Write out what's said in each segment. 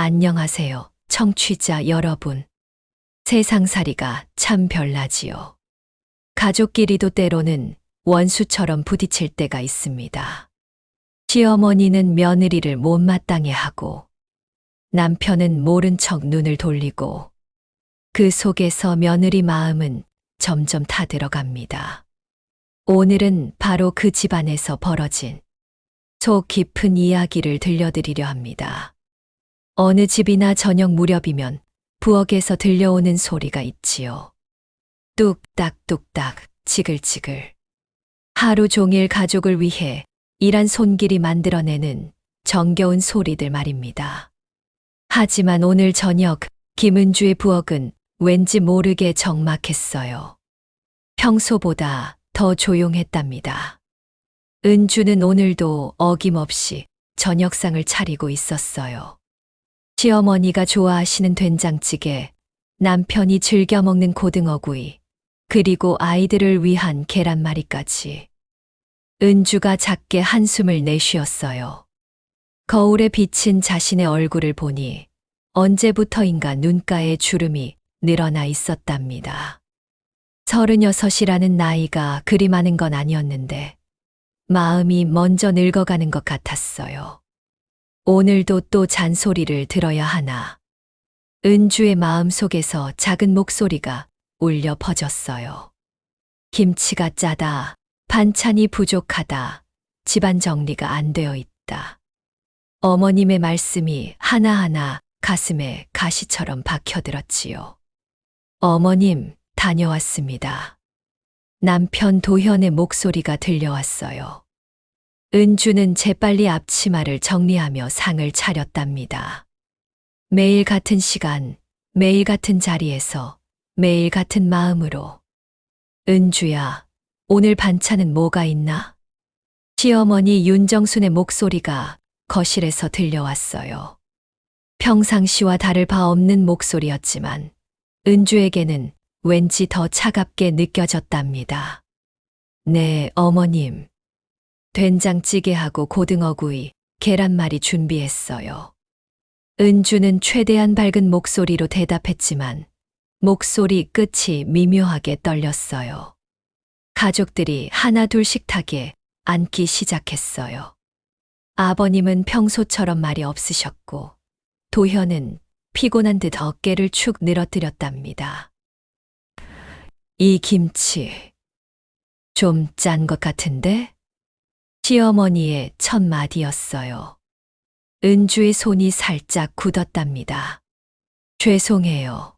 안녕하세요, 청취자 여러분. 세상살이가 참 별나지요. 가족끼리도 때로는 원수처럼 부딪힐 때가 있습니다. 시어머니는 며느리를 못마땅해 하고 남편은 모른 척 눈을 돌리고 그 속에서 며느리 마음은 점점 타들어갑니다. 오늘은 바로 그 집안에서 벌어진 속 깊은 이야기를 들려드리려 합니다. 어느 집이나 저녁 무렵이면 부엌에서 들려오는 소리가 있지요. 뚝딱뚝딱, 지글지글. 하루 종일 가족을 위해 일한 손길이 만들어내는 정겨운 소리들 말입니다. 하지만 오늘 저녁 김은주의 부엌은 왠지 모르게 적막했어요. 평소보다 더 조용했답니다. 은주는 오늘도 어김없이 저녁상을 차리고 있었어요. 시어머니가 좋아하시는 된장찌개, 남편이 즐겨 먹는 고등어구이, 그리고 아이들을 위한 계란말이까지. 은주가 작게 한숨을 내쉬었어요. 거울에 비친 자신의 얼굴을 보니 언제부터인가 눈가에 주름이 늘어나 있었답니다. 36이라는 나이가 그리 많은 건 아니었는데 마음이 먼저 늙어가는 것 같았어요. 오늘도 또 잔소리를 들어야 하나. 은주의 마음 속에서 작은 목소리가 울려 퍼졌어요. 김치가 짜다, 반찬이 부족하다, 집안 정리가 안 되어 있다. 어머님의 말씀이 하나하나 가슴에 가시처럼 박혀들었지요. 어머님, 다녀왔습니다. 남편 도현의 목소리가 들려왔어요. 은주는 재빨리 앞치마를 정리하며 상을 차렸답니다. 매일 같은 시간, 매일 같은 자리에서, 매일 같은 마음으로. 은주야, 오늘 반찬은 뭐가 있나? 시어머니 윤정순의 목소리가 거실에서 들려왔어요. 평상시와 다를 바 없는 목소리였지만 은주에게는 왠지 더 차갑게 느껴졌답니다. 네, 어머님. 된장찌개하고 고등어구이, 계란말이 준비했어요. 은주는 최대한 밝은 목소리로 대답했지만 목소리 끝이 미묘하게 떨렸어요. 가족들이 하나둘 식탁에 앉기 시작했어요. 아버님은 평소처럼 말이 없으셨고 도현은 피곤한 듯 어깨를 축 늘어뜨렸답니다. 이 김치 좀 짠 것 같은데? 시어머니의 첫 마디였어요. 은주의 손이 살짝 굳었답니다. 죄송해요.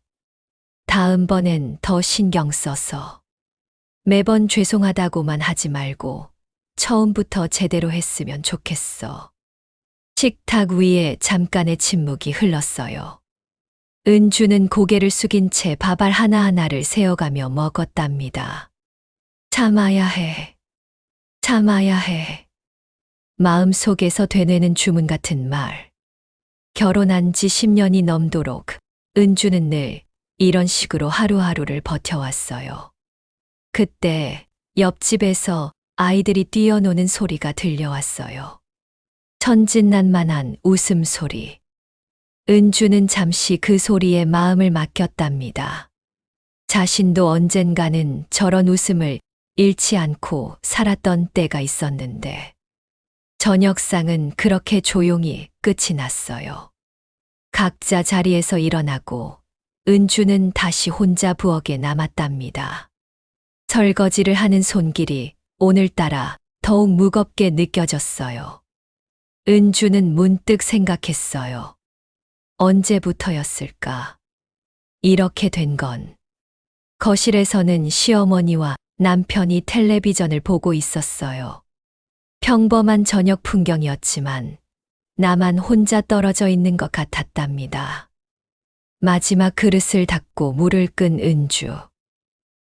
다음번엔 더 신경 써서. 매번 죄송하다고만 하지 말고 처음부터 제대로 했으면 좋겠어. 식탁 위에 잠깐의 침묵이 흘렀어요. 은주는 고개를 숙인 채 밥알 하나하나를 세어가며 먹었답니다. 참아야 해. 참아야 해. 마음속에서 되뇌는 주문 같은 말. 결혼한 지 10년이 넘도록 은주는 늘 이런 식으로 하루하루를 버텨왔어요. 그때 옆집에서 아이들이 뛰어노는 소리가 들려왔어요. 천진난만한 웃음소리. 은주는 잠시 그 소리에 마음을 맡겼답니다. 자신도 언젠가는 저런 웃음을 잃지 않고 살았던 때가 있었는데 저녁상은 그렇게 조용히 끝이 났어요. 각자 자리에서 일어나고 은주는 다시 혼자 부엌에 남았답니다. 설거지를 하는 손길이 오늘따라 더욱 무겁게 느껴졌어요. 은주는 문득 생각했어요. 언제부터였을까? 이렇게 된 건. 거실에서는 시어머니와 남편이 텔레비전을 보고 있었어요. 평범한 저녁 풍경이었지만 나만 혼자 떨어져 있는 것 같았답니다. 마지막 그릇을 닫고 물을 끈 은주.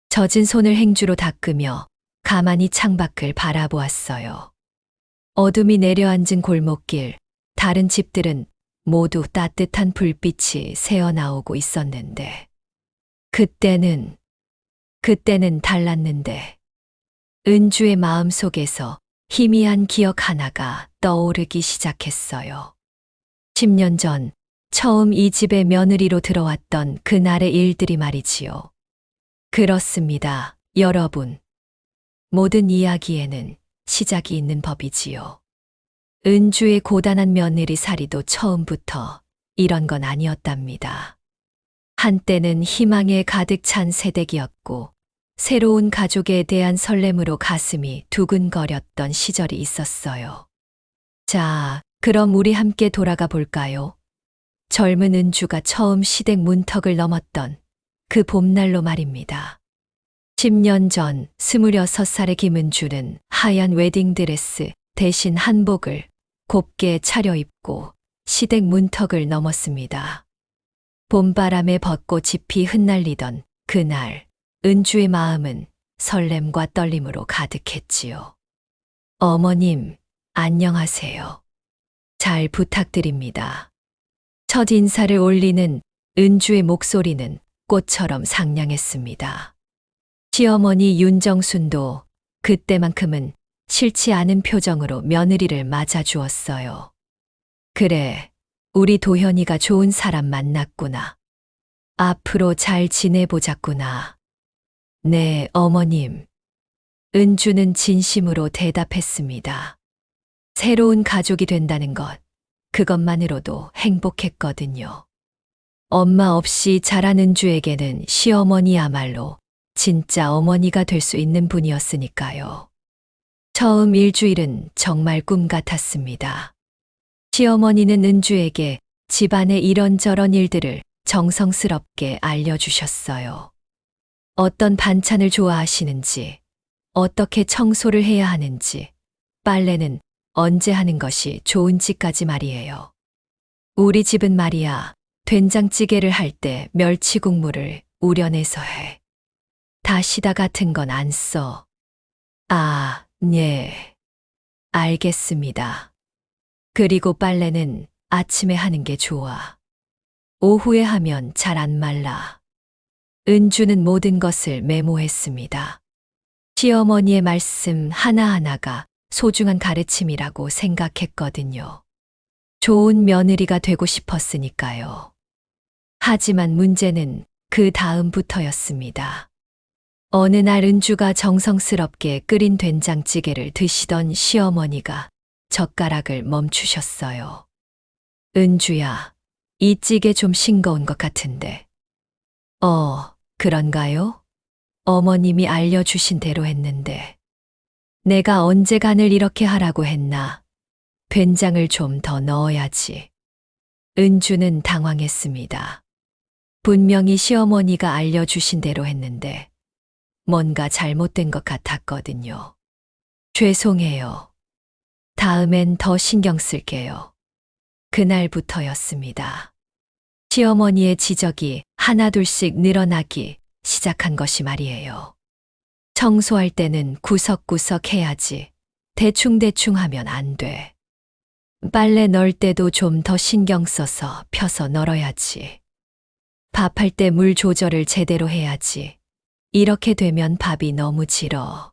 젖은 손을 행주로 닦으며 가만히 창밖을 바라보았어요. 어둠이 내려앉은 골목길, 다른 집들은 모두 따뜻한 불빛이 새어나오고 있었는데 그때는 달랐는데 은주의 마음 속에서 희미한 기억 하나가 떠오르기 시작했어요. 10년 전 처음 이 집에 며느리로 들어왔던 그날의 일들이 말이지요. 그렇습니다, 여러분. 모든 이야기에는 시작이 있는 법이지요. 은주의 고단한 며느리 살이도 처음부터 이런 건 아니었답니다. 한때는 희망에 가득 찬 새댁이었고 새로운 가족에 대한 설렘으로 가슴이 두근거렸던 시절이 있었어요. 자, 그럼 우리 함께 돌아가 볼까요? 젊은 은주가 처음 시댁 문턱을 넘었던 그 봄날로 말입니다. 10년 전 26살의 김은주는 하얀 웨딩드레스 대신 한복을 곱게 차려입고 시댁 문턱을 넘었습니다. 봄바람에 벚꽃 잎이 흩날리던 그날, 은주의 마음은 설렘과 떨림으로 가득했지요. 어머님, 안녕하세요. 잘 부탁드립니다. 첫 인사를 올리는 은주의 목소리는 꽃처럼 상냥했습니다. 시어머니 윤정순도 그때만큼은 싫지 않은 표정으로 며느리를 맞아주었어요. 그래, 우리 도현이가 좋은 사람 만났구나. 앞으로 잘 지내보자꾸나. 네, 어머님. 은주는 진심으로 대답했습니다. 새로운 가족이 된다는 것, 그것만으로도 행복했거든요. 엄마 없이 자란 은주에게는 시어머니야말로 진짜 어머니가 될 수 있는 분이었으니까요. 처음 일주일은 정말 꿈 같았습니다. 시어머니는 은주에게 집안의 이런저런 일들을 정성스럽게 알려주셨어요. 어떤 반찬을 좋아하시는지, 어떻게 청소를 해야 하는지, 빨래는 언제 하는 것이 좋은지까지 말이에요. 우리 집은 말이야, 된장찌개를 할 때 멸치 국물을 우려내서 해. 다시다 같은 건 안 써. 아, 네. 알겠습니다. 그리고 빨래는 아침에 하는 게 좋아. 오후에 하면 잘 안 말라. 은주는 모든 것을 메모했습니다. 시어머니의 말씀 하나하나가 소중한 가르침이라고 생각했거든요. 좋은 며느리가 되고 싶었으니까요. 하지만 문제는 그 다음부터였습니다. 어느 날 은주가 정성스럽게 끓인 된장찌개를 드시던 시어머니가 젓가락을 멈추셨어요. 은주야, 이 찌개 좀 싱거운 것 같은데. 그런가요? 어머님이 알려주신 대로 했는데. 내가 언제 간을 이렇게 하라고 했나? 된장을 좀 더 넣어야지. 은주는 당황했습니다. 분명히 시어머니가 알려주신 대로 했는데 뭔가 잘못된 것 같았거든요. 죄송해요. 다음엔 더 신경 쓸게요. 그날부터였습니다. 시어머니의 지적이 하나둘씩 늘어나기 시작한 것이 말이에요. 청소할 때는 구석구석 해야지. 대충대충 하면 안 돼. 빨래 넣을 때도 좀 더 신경 써서 펴서 널어야지. 밥할 때 물 조절을 제대로 해야지. 이렇게 되면 밥이 너무 질어.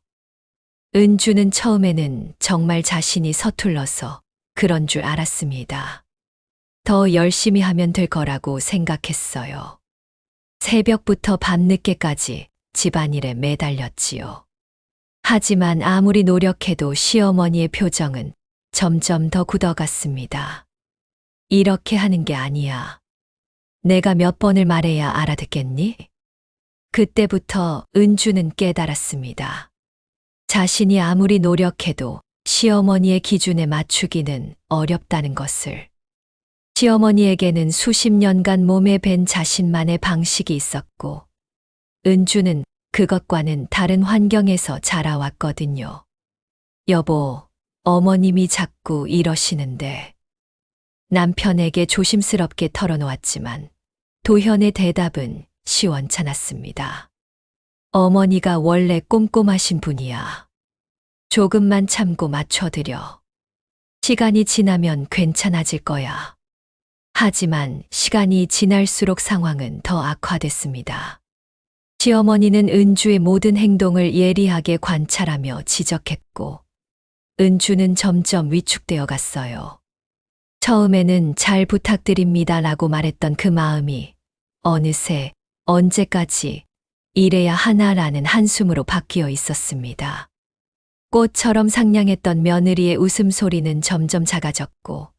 은주는 처음에는 정말 자신이 서툴러서 그런 줄 알았습니다. 더 열심히 하면 될 거라고 생각했어요. 새벽부터 밤늦게까지 집안일에 매달렸지요. 하지만 아무리 노력해도 시어머니의 표정은 점점 더 굳어갔습니다. 이렇게 하는 게 아니야. 내가 몇 번을 말해야 알아듣겠니? 그때부터 은주는 깨달았습니다. 자신이 아무리 노력해도 시어머니의 기준에 맞추기는 어렵다는 것을. 시어머니에게는 수십 년간 몸에 밴 자신만의 방식이 있었고, 은주는 그것과는 다른 환경에서 자라왔거든요. 여보, 어머님이 자꾸 이러시는데. 남편에게 조심스럽게 털어놓았지만 도현의 대답은 시원찮았습니다. 어머니가 원래 꼼꼼하신 분이야. 조금만 참고 맞춰드려. 시간이 지나면 괜찮아질 거야. 하지만 시간이 지날수록 상황은 더 악화됐습니다. 시어머니는 은주의 모든 행동을 예리하게 관찰하며 지적했고, 은주는 점점 위축되어 갔어요. 처음에는 잘 부탁드립니다라고 말했던 그 마음이 어느새 언제까지 이래야 하나라는 한숨으로 바뀌어 있었습니다. 꽃처럼 상냥했던 며느리의 웃음소리는 점점 작아졌고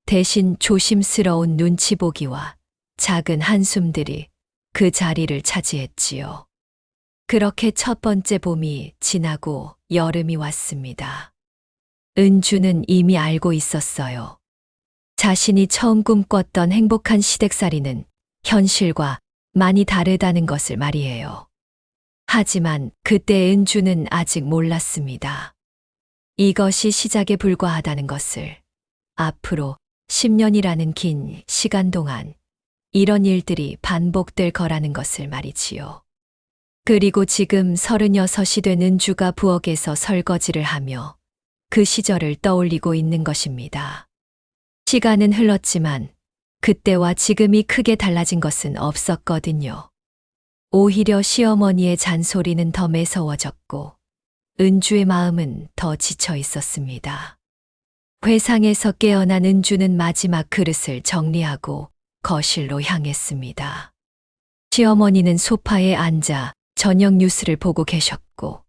대신 조심스러운 눈치 보기와 작은 한숨들이 그 자리를 차지했지요. 그렇게 첫 번째 봄이 지나고 여름이 왔습니다. 은주는 이미 알고 있었어요. 자신이 처음 꿈꿨던 행복한 시댁살이는 현실과 많이 다르다는 것을 말이에요. 하지만 그때 은주는 아직 몰랐습니다. 이것이 시작에 불과하다는 것을. 앞으로 10년이라는 긴 시간 동안 이런 일들이 반복될 거라는 것을 말이지요. 그리고 지금 36이 된 은주가 부엌에서 설거지를 하며 그 시절을 떠올리고 있는 것입니다. 시간은 흘렀지만 그때와 지금이 크게 달라진 것은 없었거든요. 오히려 시어머니의 잔소리는 더 매서워졌고 은주의 마음은 더 지쳐 있었습니다. 회상에서 깨어난 은주는 마지막 그릇을 정리하고 거실로 향했습니다. 시어머니는 소파에 앉아 저녁 뉴스를 보고 계셨고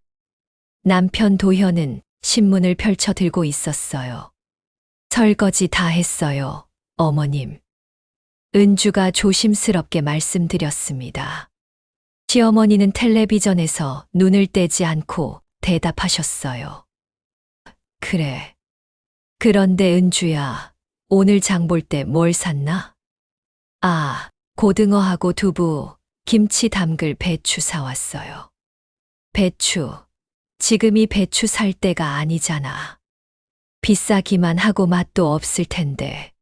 남편 도현은 신문을 펼쳐 들고 있었어요. 설거지 다 했어요, 어머님. 은주가 조심스럽게 말씀드렸습니다. 시어머니는 텔레비전에서 눈을 떼지 않고 대답하셨어요. 그래. 그런데 은주야, 오늘 장 볼 때 뭘 샀나? 아, 고등어하고 두부, 김치 담글 배추 사왔어요. 배추. 지금이 배추 살 때가 아니잖아. 비싸기만 하고 맛도 없을 텐데.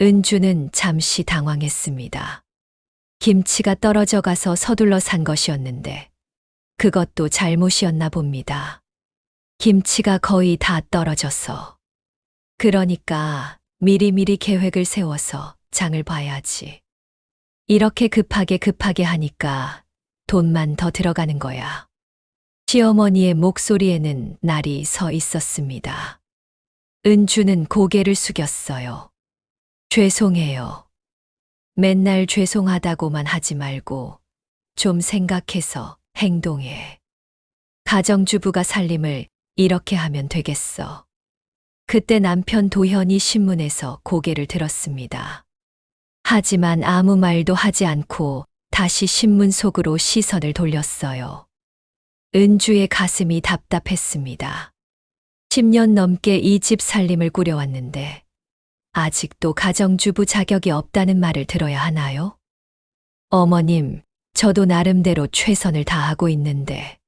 은주는 잠시 당황했습니다. 김치가 떨어져 가서 서둘러 산 것이었는데 그것도 잘못이었나 봅니다. 김치가 거의 다 떨어져서. 그러니까 미리미리 계획을 세워서 장을 봐야지. 이렇게 급하게 하니까 돈만 더 들어가는 거야. 시어머니의 목소리에는 날이 서 있었습니다. 은주는 고개를 숙였어요. 죄송해요. 맨날 죄송하다고만 하지 말고 좀 생각해서 행동해. 가정주부가 살림을 이렇게 하면 되겠어. 그때 남편 도현이 신문에서 고개를 들었습니다. 하지만 아무 말도 하지 않고 다시 신문 속으로 시선을 돌렸어요. 은주의 가슴이 답답했습니다. 10년 넘게 이 집 살림을 꾸려왔는데 아직도 가정주부 자격이 없다는 말을 들어야 하나요? 어머님, 저도 나름대로 최선을 다하고 있는데.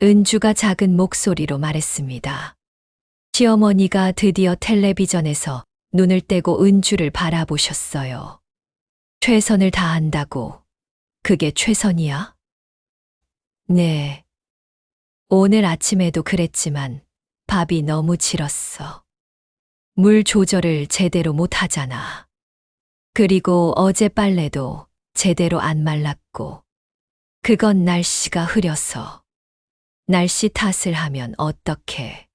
은주가 작은 목소리로 말했습니다. 시어머니가 드디어 텔레비전에서 눈을 떼고 은주를 바라보셨어요. 최선을 다한다고? 그게 최선이야? 네. 오늘 아침에도 그랬지만 밥이 너무 질었어. 물 조절을 제대로 못 하잖아. 그리고 어제 빨래도 제대로 안 말랐고. 그건 날씨가 흐려서. 날씨 탓을 하면 어떡해.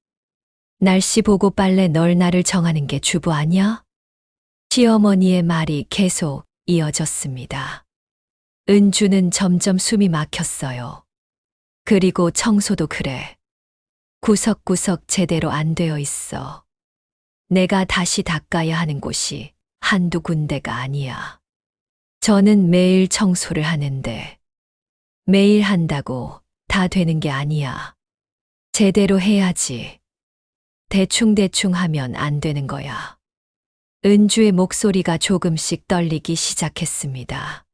날씨 보고 빨래 널 날을 정하는 게 주부 아니야? 시어머니의 말이 계속 이어졌습니다. 은주는 점점 숨이 막혔어요. 그리고 청소도 그래. 구석구석 제대로 안 되어 있어. 내가 다시 닦아야 하는 곳이 한두 군데가 아니야. 저는 매일 청소를 하는데 매일 한다고 다 되는 게 아니야. 제대로 해야지. 대충대충 하면 안 되는 거야. 은주의 목소리가 조금씩 떨리기 시작했습니다.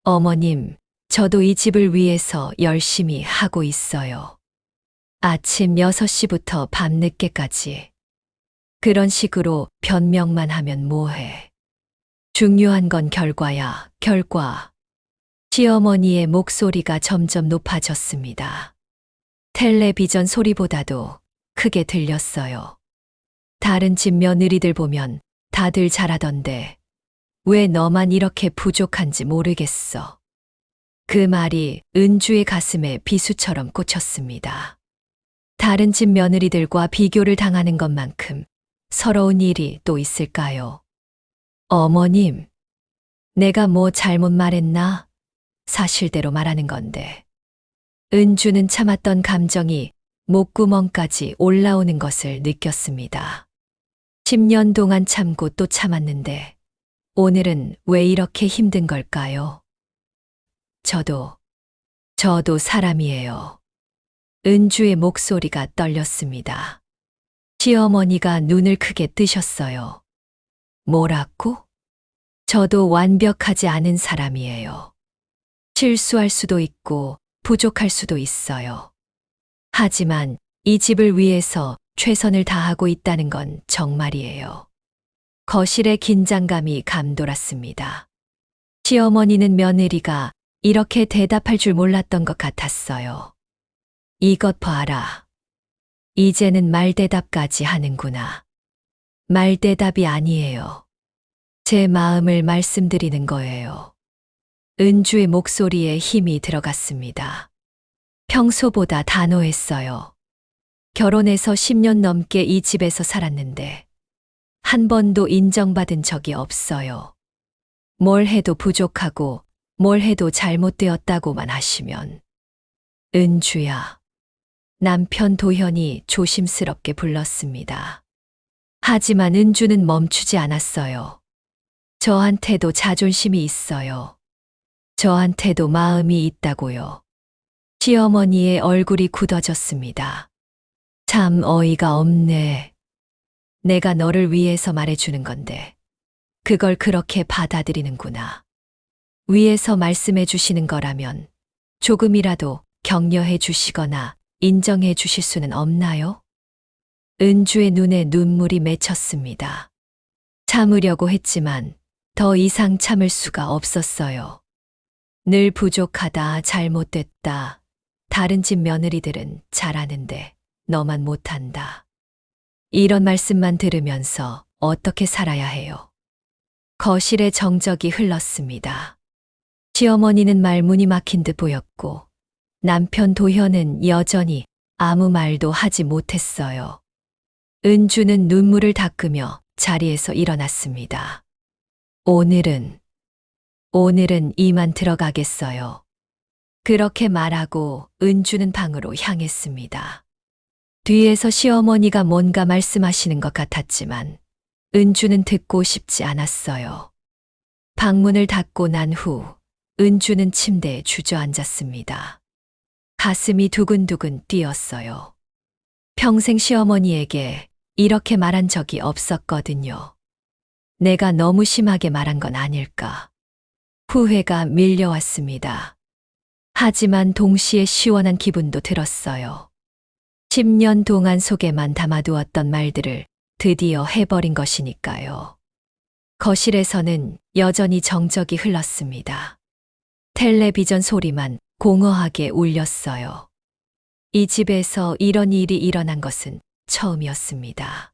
어머님, 저도 이 집을 위해서 열심히 하고 있어요. 아침 6시부터 밤늦게까지. 그런 식으로 변명만 하면 뭐해. 중요한 건 결과야, 결과. 시어머니의 목소리가 점점 높아졌습니다. 텔레비전 소리보다도 크게 들렸어요. 다른 집 며느리들 보면 다들 잘하던데 왜 너만 이렇게 부족한지 모르겠어. 그 말이 은주의 가슴에 비수처럼 꽂혔습니다. 다른 집 며느리들과 비교를 당하는 것만큼 서러운 일이 또 있을까요? 어머님, 내가 뭐 잘못 말했나? 사실대로 말하는 건데. 은주는 참았던 감정이 목구멍까지 올라오는 것을 느꼈습니다. 10년 동안 참고 또 참았는데 오늘은 왜 이렇게 힘든 걸까요? 저도 사람이에요. 은주의 목소리가 떨렸습니다. 시어머니가 눈을 크게 뜨셨어요. 뭐라고? 저도 완벽하지 않은 사람이에요. 실수할 수도 있고 부족할 수도 있어요. 하지만 이 집을 위해서 최선을 다하고 있다는 건 정말이에요. 거실에 긴장감이 감돌았습니다. 시어머니는 며느리가 이렇게 대답할 줄 몰랐던 것 같았어요. 이것 봐라. 이제는 말대답까지 하는구나. 말대답이 아니에요. 제 마음을 말씀드리는 거예요. 은주의 목소리에 힘이 들어갔습니다. 평소보다 단호했어요. 결혼해서 10년 넘게 이 집에서 살았는데 한 번도 인정받은 적이 없어요. 뭘 해도 부족하고 뭘 해도 잘못되었다고만 하시면. 은주야. 남편 도현이 조심스럽게 불렀습니다. 하지만 은주는 멈추지 않았어요. 저한테도 자존심이 있어요. 저한테도 마음이 있다고요. 시어머니의 얼굴이 굳어졌습니다. 참 어이가 없네. 내가 너를 위해서 말해주는 건데 그걸 그렇게 받아들이는구나. 위에서 말씀해 주시는 거라면 조금이라도 격려해 주시거나 인정해 주실 수는 없나요? 은주의 눈에 눈물이 맺혔습니다. 참으려고 했지만 더 이상 참을 수가 없었어요. 늘 부족하다, 잘못됐다. 다른 집 며느리들은 잘하는데 너만 못한다. 이런 말씀만 들으면서 어떻게 살아야 해요? 거실에 정적이 흘렀습니다. 시어머니는 말문이 막힌 듯 보였고 남편 도현은 여전히 아무 말도 하지 못했어요. 은주는 눈물을 닦으며 자리에서 일어났습니다. 오늘은 이만 들어가겠어요. 그렇게 말하고 은주는 방으로 향했습니다. 뒤에서 시어머니가 뭔가 말씀하시는 것 같았지만 은주는 듣고 싶지 않았어요. 방문을 닫고 난 후 은주는 침대에 주저앉았습니다. 가슴이 두근두근 뛰었어요. 평생 시어머니에게 이렇게 말한 적이 없었거든요. 내가 너무 심하게 말한 건 아닐까. 후회가 밀려왔습니다. 하지만 동시에 시원한 기분도 들었어요. 10년 동안 속에만 담아두었던 말들을 드디어 해버린 것이니까요. 거실에서는 여전히 정적이 흘렀습니다. 텔레비전 소리만 공허하게 울렸어요. 이 집에서 이런 일이 일어난 것은 처음이었습니다.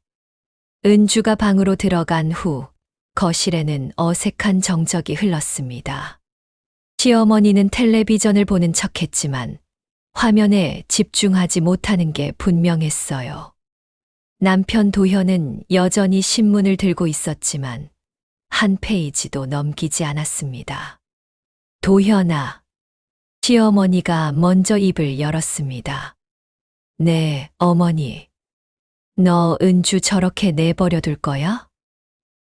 은주가 방으로 들어간 후 거실에는 어색한 정적이 흘렀습니다. 시어머니는 텔레비전을 보는 척했지만 화면에 집중하지 못하는 게 분명했어요. 남편 도현은 여전히 신문을 들고 있었지만 한 페이지도 넘기지 않았습니다. 도현아. 시어머니가 먼저 입을 열었습니다. 네, 어머니. 너 은주 저렇게 내버려 둘 거야?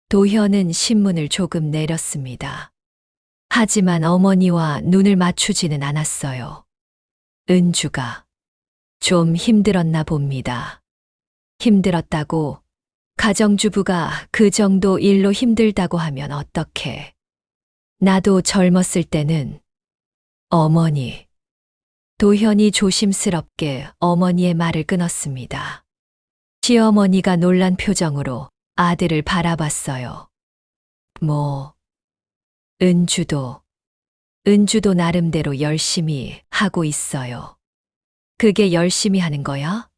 도현은 신문을 조금 내렸습니다. 하지만 어머니와 눈을 맞추지는 않았어요. 은주가 좀 힘들었나 봅니다. 힘들었다고 가정주부가 그 정도 일로 힘들다고 하면 어떡해. 나도 젊었을 때는 어머니. 도현이 조심스럽게 어머니의 말을 끊었습니다. 시어머니가 놀란 표정으로 아들을 바라봤어요. 은주도 나름대로 열심히 하고 있어요. 그게 열심히 하는 거야?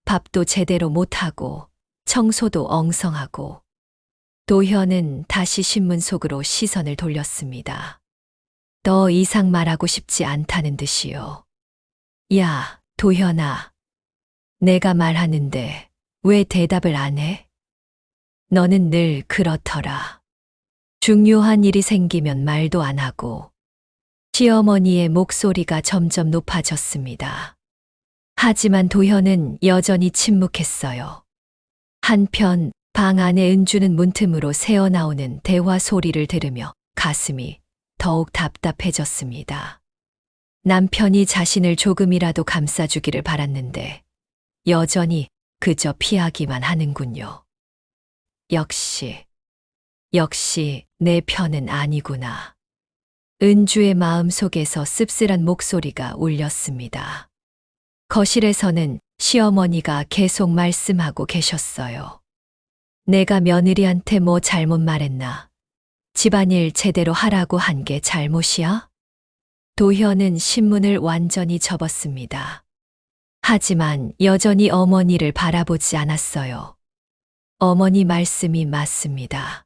밥도 제대로 못하고 청소도 엉성하고. 도현은 다시 신문 속으로 시선을 돌렸습니다. 더 이상 말하고 싶지 않다는 듯이요. 야, 도현아. 내가 말하는데 왜 대답을 안 해? 너는 늘 그렇더라. 중요한 일이 생기면 말도 안 하고. 시어머니의 목소리가 점점 높아졌습니다. 하지만 도현은 여전히 침묵했어요. 한편 방 안에 은주는 문틈으로 새어나오는 대화 소리를 들으며 가슴이 더욱 답답해졌습니다. 남편이 자신을 조금이라도 감싸주기를 바랐는데 여전히 그저 피하기만 하는군요. 역시 내 편은 아니구나. 은주의 마음 속에서 씁쓸한 목소리가 울렸습니다. 거실에서는 시어머니가 계속 말씀하고 계셨어요. 내가 며느리한테 뭐 잘못 말했나? 집안일 제대로 하라고 한 게 잘못이야? 도현은 신문을 완전히 접었습니다. 하지만 여전히 어머니를 바라보지 않았어요. 어머니 말씀이 맞습니다.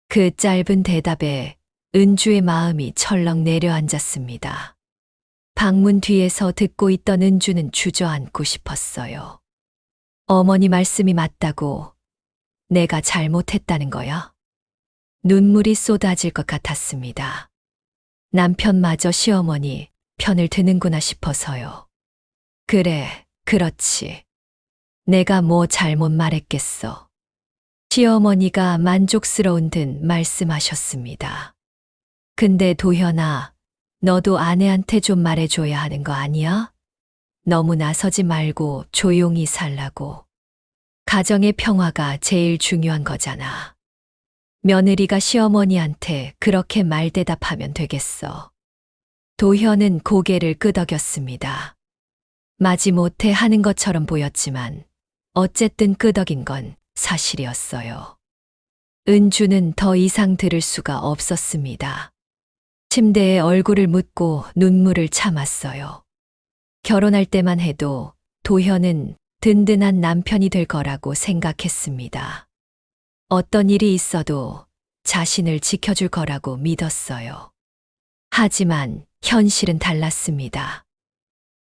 그 짧은 대답에 은주의 마음이 철렁 내려앉았습니다. 방문 뒤에서 듣고 있던 은주는 주저앉고 싶었어요. 어머니 말씀이 맞다고 내가 잘못했다는 거야? 눈물이 쏟아질 것 같았습니다. 남편마저 시어머니 편을 드는구나 싶어서요. 그래, 그렇지. 내가 뭐 잘못 말했겠어. 시어머니가 만족스러운 듯 말씀하셨습니다. 근데 도현아, 너도 아내한테 좀 말해줘야 하는 거 아니야? 너무 나서지 말고 조용히 살라고. 가정의 평화가 제일 중요한 거잖아. 며느리가 시어머니한테 그렇게 말대답하면 되겠어. 도현은 고개를 끄덕였습니다. 마지못해 하는 것처럼 보였지만 어쨌든 끄덕인 건 사실이었어요. 은주는 더 이상 들을 수가 없었습니다. 침대에 얼굴을 묻고 눈물을 참았어요. 결혼할 때만 해도 도현은 든든한 남편이 될 거라고 생각했습니다. 어떤 일이 있어도 자신을 지켜줄 거라고 믿었어요. 하지만 현실은 달랐습니다.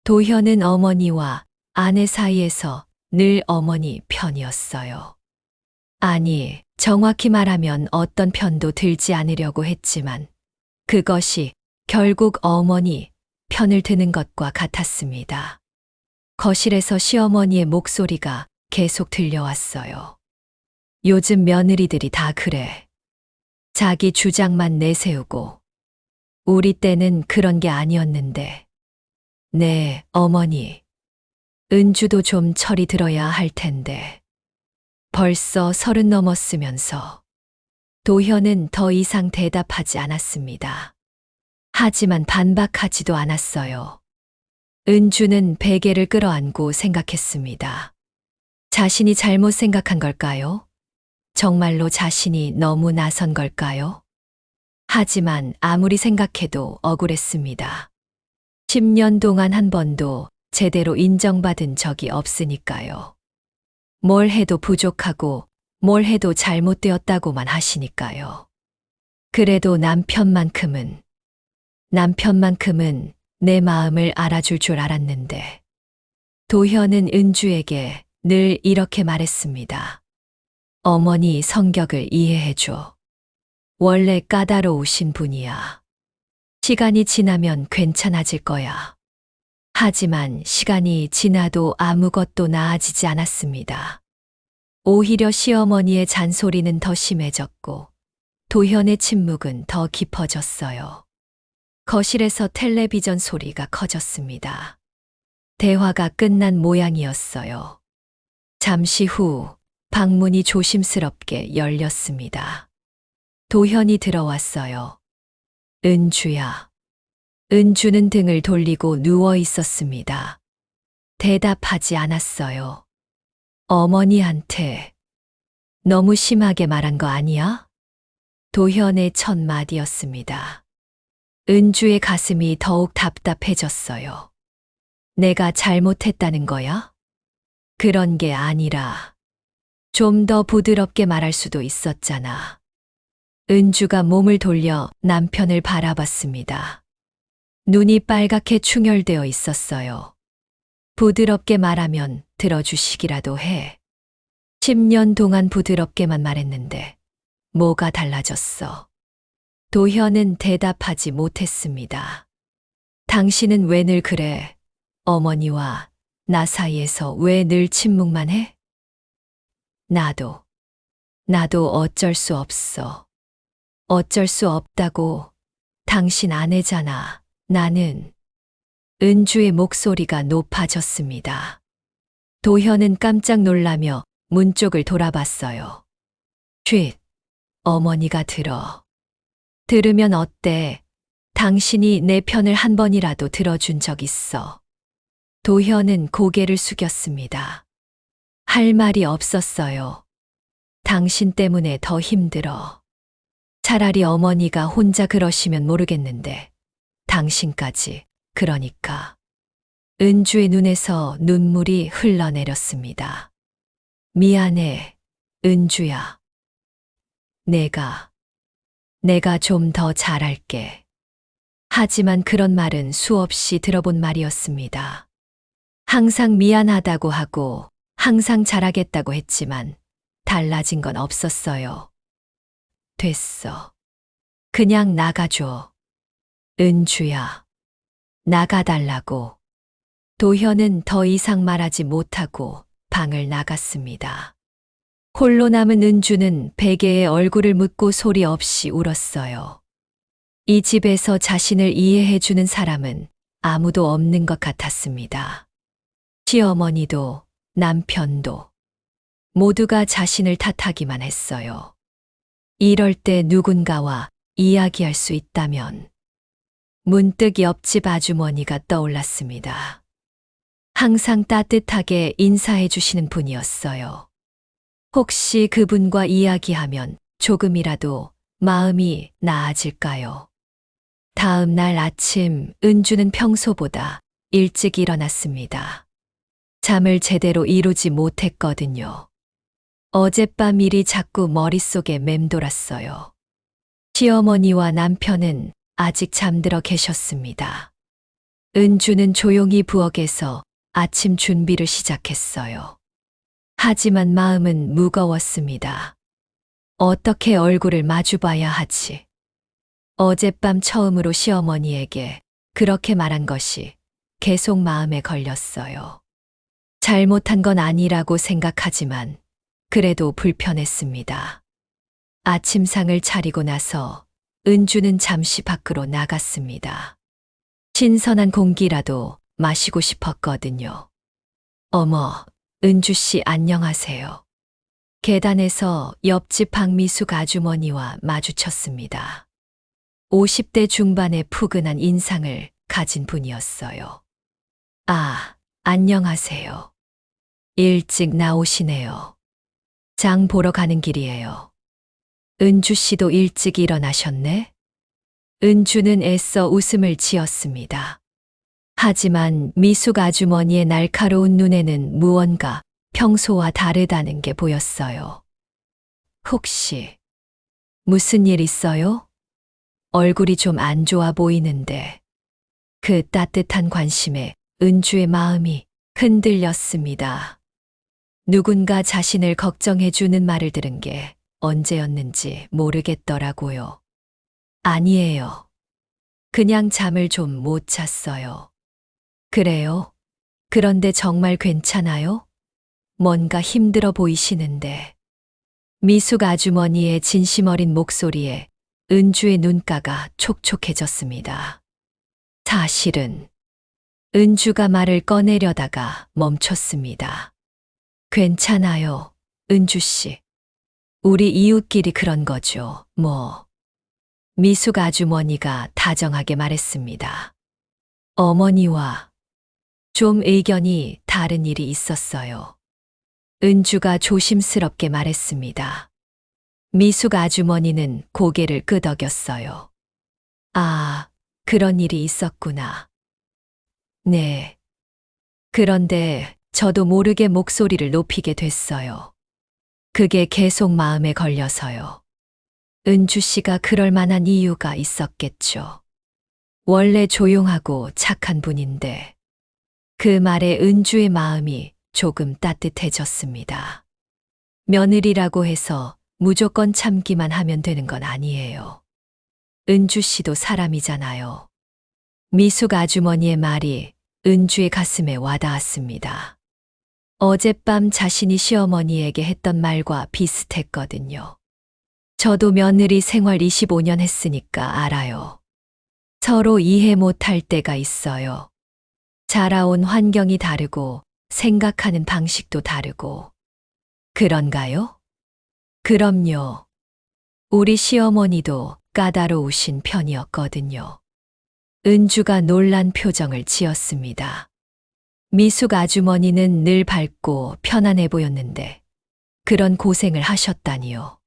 도현은 어머니와 아내 사이에서 늘 어머니 편이었어요. 아니, 정확히 말하면 어떤 편도 들지 않으려고 했지만 그것이 결국 어머니 편을 드는 것과 같았습니다. 거실에서 시어머니의 목소리가 계속 들려왔어요. 요즘 며느리들이 다 그래. 자기 주장만 내세우고. 우리 때는 그런 게 아니었는데. 네, 어머니. 은주도 좀 철이 들어야 할 텐데. 벌써 30 넘었으면서. 도현은 더 이상 대답하지 않았습니다. 하지만 반박하지도 않았어요. 은주는 베개를 끌어안고 생각했습니다. 자신이 잘못 생각한 걸까요? 정말로 자신이 너무 나선 걸까요? 하지만 아무리 생각해도 억울했습니다. 10년 동안 한 번도 제대로 인정받은 적이 없으니까요. 뭘 해도 부족하고 뭘 해도 잘못되었다고만 하시니까요. 그래도 남편만큼은 내 마음을 알아줄 줄 알았는데. 도현은 은주에게 늘 이렇게 말했습니다. 어머니 성격을 이해해줘. 원래 까다로우신 분이야. 시간이 지나면 괜찮아질 거야. 하지만 시간이 지나도 아무것도 나아지지 않았습니다. 오히려 시어머니의 잔소리는 더 심해졌고 도현의 침묵은 더 깊어졌어요. 거실에서 텔레비전 소리가 커졌습니다. 대화가 끝난 모양이었어요. 잠시 후 방문이 조심스럽게 열렸습니다. 도현이 들어왔어요. 은주야. 은주는 등을 돌리고 누워 있었습니다. 대답하지 않았어요. 어머니한테 너무 심하게 말한 거 아니야? 도현의 첫 마디였습니다. 은주의 가슴이 더욱 답답해졌어요. 내가 잘못했다는 거야? 그런 게 아니라 좀 더 부드럽게 말할 수도 있었잖아. 은주가 몸을 돌려 남편을 바라봤습니다. 눈이 빨갛게 충혈되어 있었어요. 부드럽게 말하면 들어주시기라도 해. 10년 동안 부드럽게만 말했는데 뭐가 달라졌어? 도현은 대답하지 못했습니다. 당신은 왜 늘 그래? 어머니와 나 사이에서 왜 늘 침묵만 해? 나도 어쩔 수 없어. 어쩔 수 없다고. 당신 아내잖아. 나는. 은주의 목소리가 높아졌습니다. 도현은 깜짝 놀라며 문 쪽을 돌아봤어요. 쉿. 어머니가 들어. 들으면 어때? 당신이 내 편을 한 번이라도 들어준 적 있어. 도현은 고개를 숙였습니다. 할 말이 없었어요. 당신 때문에 더 힘들어. 차라리 어머니가 혼자 그러시면 모르겠는데, 당신까지, 그러니까. 은주의 눈에서 눈물이 흘러내렸습니다. 미안해, 은주야. 내가 좀 더 잘할게. 하지만 그런 말은 수없이 들어본 말이었습니다. 항상 미안하다고 하고 항상 잘하겠다고 했지만 달라진 건 없었어요. 됐어. 그냥 나가줘. 은주야. 나가달라고. 도현은 더 이상 말하지 못하고 방을 나갔습니다. 홀로 남은 은주는 베개에 얼굴을 묻고 소리 없이 울었어요. 이 집에서 자신을 이해해주는 사람은 아무도 없는 것 같았습니다. 시어머니도 남편도 모두가 자신을 탓하기만 했어요. 이럴 때 누군가와 이야기할 수 있다면 문득 옆집 아주머니가 떠올랐습니다. 항상 따뜻하게 인사해 주시는 분이었어요. 혹시 그분과 이야기하면 조금이라도 마음이 나아질까요? 다음 날 아침 은주는 평소보다 일찍 일어났습니다. 잠을 제대로 이루지 못했거든요. 어젯밤 일이 자꾸 머릿속에 맴돌았어요. 시어머니와 남편은 아직 잠들어 계셨습니다. 은주는 조용히 부엌에서 아침 준비를 시작했어요. 하지만 마음은 무거웠습니다. 어떻게 얼굴을 마주봐야 하지? 어젯밤 처음으로 시어머니에게 그렇게 말한 것이 계속 마음에 걸렸어요. 잘못한 건 아니라고 생각하지만 그래도 불편했습니다. 아침상을 차리고 나서 은주는 잠시 밖으로 나갔습니다. 신선한 공기라도 마시고 싶었거든요. 어머, 은주 씨 안녕하세요. 계단에서 옆집 박미숙 아주머니와 마주쳤습니다. 50대 중반의 푸근한 인상을 가진 분이었어요. 아, 안녕하세요. 일찍 나오시네요. 장 보러 가는 길이에요. 은주 씨도 일찍 일어나셨네? 은주는 애써 웃음을 지었습니다. 하지만 미숙 아주머니의 날카로운 눈에는 무언가 평소와 다르다는 게 보였어요. 혹시 무슨 일 있어요? 얼굴이 좀 안 좋아 보이는데. 그 따뜻한 관심에 은주의 마음이 흔들렸습니다. 누군가 자신을 걱정해 주는 말을 들은 게 언제였는지 모르겠더라고요. 아니에요. 그냥 잠을 좀 못 잤어요. 그래요? 그런데 정말 괜찮아요? 뭔가 힘들어 보이시는데. 미숙 아주머니의 진심 어린 목소리에 은주의 눈가가 촉촉해졌습니다. 사실은 은주가 말을 꺼내려다가 멈췄습니다. 괜찮아요, 은주 씨. 우리 이웃끼리 그런 거죠, 뭐. 미숙 아주머니가 다정하게 말했습니다. 어머니와 좀 의견이 다른 일이 있었어요. 은주가 조심스럽게 말했습니다. 미숙 아주머니는 고개를 끄덕였어요. 아, 그런 일이 있었구나. 네. 그런데 저도 모르게 목소리를 높이게 됐어요. 그게 계속 마음에 걸려서요. 은주 씨가 그럴 만한 이유가 있었겠죠. 원래 조용하고 착한 분인데. 그 말에 은주의 마음이 조금 따뜻해졌습니다. 며느리라고 해서 무조건 참기만 하면 되는 건 아니에요. 은주 씨도 사람이잖아요. 미숙 아주머니의 말이 은주의 가슴에 와닿았습니다. 어젯밤 자신이 시어머니에게 했던 말과 비슷했거든요. 저도 며느리 생활 25년 했으니까 알아요. 서로 이해 못할 때가 있어요. 자라온 환경이 다르고 생각하는 방식도 다르고. 그런가요? 그럼요. 우리 시어머니도 까다로우신 편이었거든요. 은주가 놀란 표정을 지었습니다. 미숙 아주머니는 늘 밝고 편안해 보였는데 그런 고생을 하셨다니요.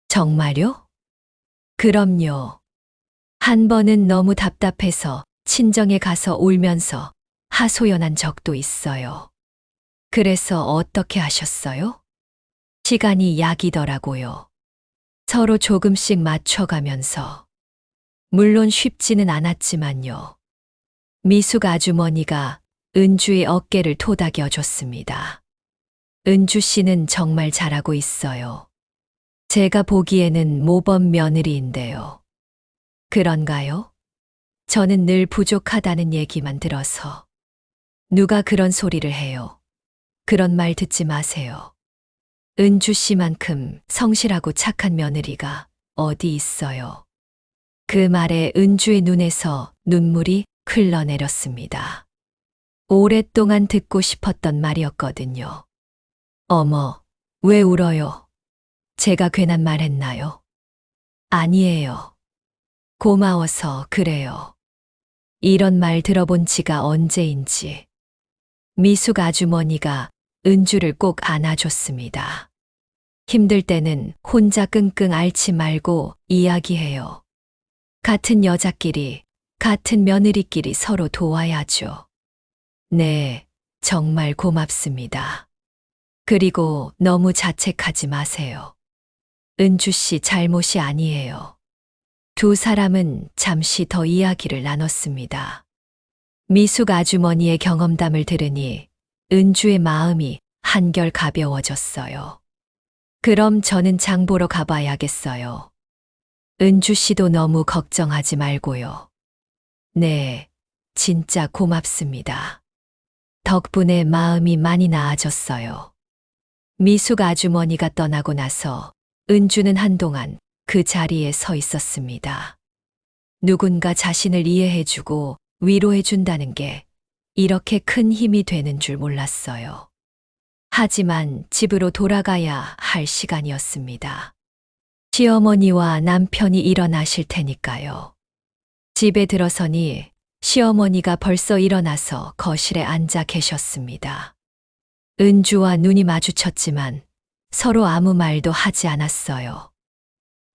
정말요? 그럼요. 한 번은 너무 답답해서 친정에 가서 울면서 하소연한 적도 있어요. 그래서 어떻게 하셨어요? 시간이 약이더라고요. 서로 조금씩 맞춰가면서. 물론 쉽지는 않았지만요. 미숙 아주머니가 은주의 어깨를 토닥여 줬습니다. 은주 씨는 정말 잘하고 있어요. 제가 보기에는 모범 며느리인데요. 그런가요? 저는 늘 부족하다는 얘기만 들어서. 누가 그런 소리를 해요. 그런 말 듣지 마세요. 은주 씨만큼 성실하고 착한 며느리가 어디 있어요. 그 말에 은주의 눈에서 눈물이 흘러내렸습니다. 오랫동안 듣고 싶었던 말이었거든요. 어머, 왜 울어요? 제가 괜한 말 했나요? 아니에요. 고마워서 그래요. 이런 말 들어본 지가 언제인지. 미숙 아주머니가 은주를 꼭 안아줬습니다. 힘들 때는 혼자 끙끙 앓지 말고 이야기해요. 같은 여자끼리, 같은 며느리끼리 서로 도와야죠. 네, 정말 고맙습니다. 그리고 너무 자책하지 마세요. 은주 씨 잘못이 아니에요. 두 사람은 잠시 더 이야기를 나눴습니다. 미숙 아주머니의 경험담을 들으니 은주의 마음이 한결 가벼워졌어요. 그럼 저는 장 보러 가봐야겠어요. 은주 씨도 너무 걱정하지 말고요. 네, 진짜 고맙습니다. 덕분에 마음이 많이 나아졌어요. 미숙 아주머니가 떠나고 나서 은주는 한동안 그 자리에 서 있었습니다. 누군가 자신을 이해해주고 위로해준다는 게 이렇게 큰 힘이 되는 줄 몰랐어요. 하지만 집으로 돌아가야 할 시간이었습니다. 시어머니와 남편이 일어나실 테니까요. 집에 들어서니 시어머니가 벌써 일어나서 거실에 앉아 계셨습니다. 은주와 눈이 마주쳤지만 서로 아무 말도 하지 않았어요.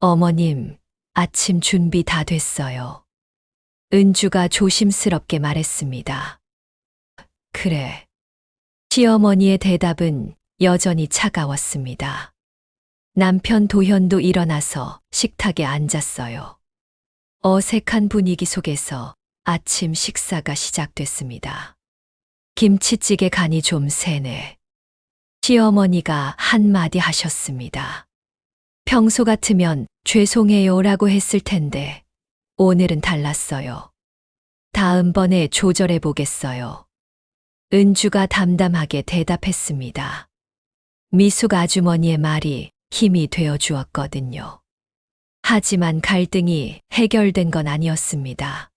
어머님, 아침 준비 다 됐어요. 은주가 조심스럽게 말했습니다. 그래. 시어머니의 대답은 여전히 차가웠습니다. 남편 도현도 일어나서 식탁에 앉았어요. 어색한 분위기 속에서 아침 식사가 시작됐습니다. 김치찌개 간이 좀 세네. 시어머니가 한마디 하셨습니다. 평소 같으면 죄송해요라고 했을 텐데 오늘은 달랐어요. 다음번에 조절해 보겠어요. 은주가 담담하게 대답했습니다. 미숙 아주머니의 말이 힘이 되어 주었거든요. 하지만 갈등이 해결된 건 아니었습니다.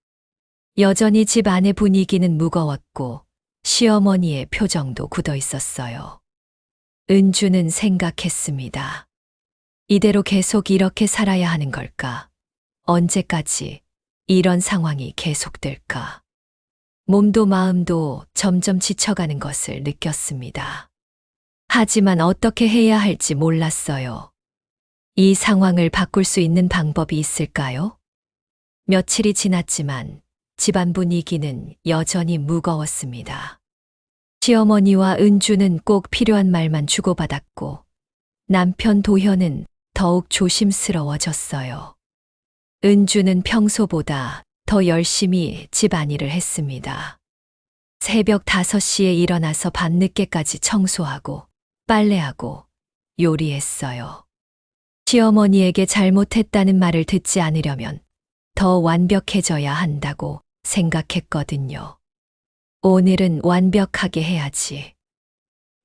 여전히 집 안의 분위기는 무거웠고 시어머니의 표정도 굳어 있었어요. 은주는 생각했습니다. 이대로 계속 이렇게 살아야 하는 걸까? 언제까지 이런 상황이 계속될까? 몸도 마음도 점점 지쳐가는 것을 느꼈습니다. 하지만 어떻게 해야 할지 몰랐어요. 이 상황을 바꿀 수 있는 방법이 있을까요? 며칠이 지났지만 집안 분위기는 여전히 무거웠습니다. 시어머니와 은주는 꼭 필요한 말만 주고받았고 남편 도현은 더욱 조심스러워졌어요. 은주는 평소보다 더 열심히 집안일을 했습니다. 새벽 5시에 일어나서 밤늦게까지 청소하고 빨래하고 요리했어요. 시어머니에게 잘못했다는 말을 듣지 않으려면 더 완벽해져야 한다고 생각했거든요. 오늘은 완벽하게 해야지.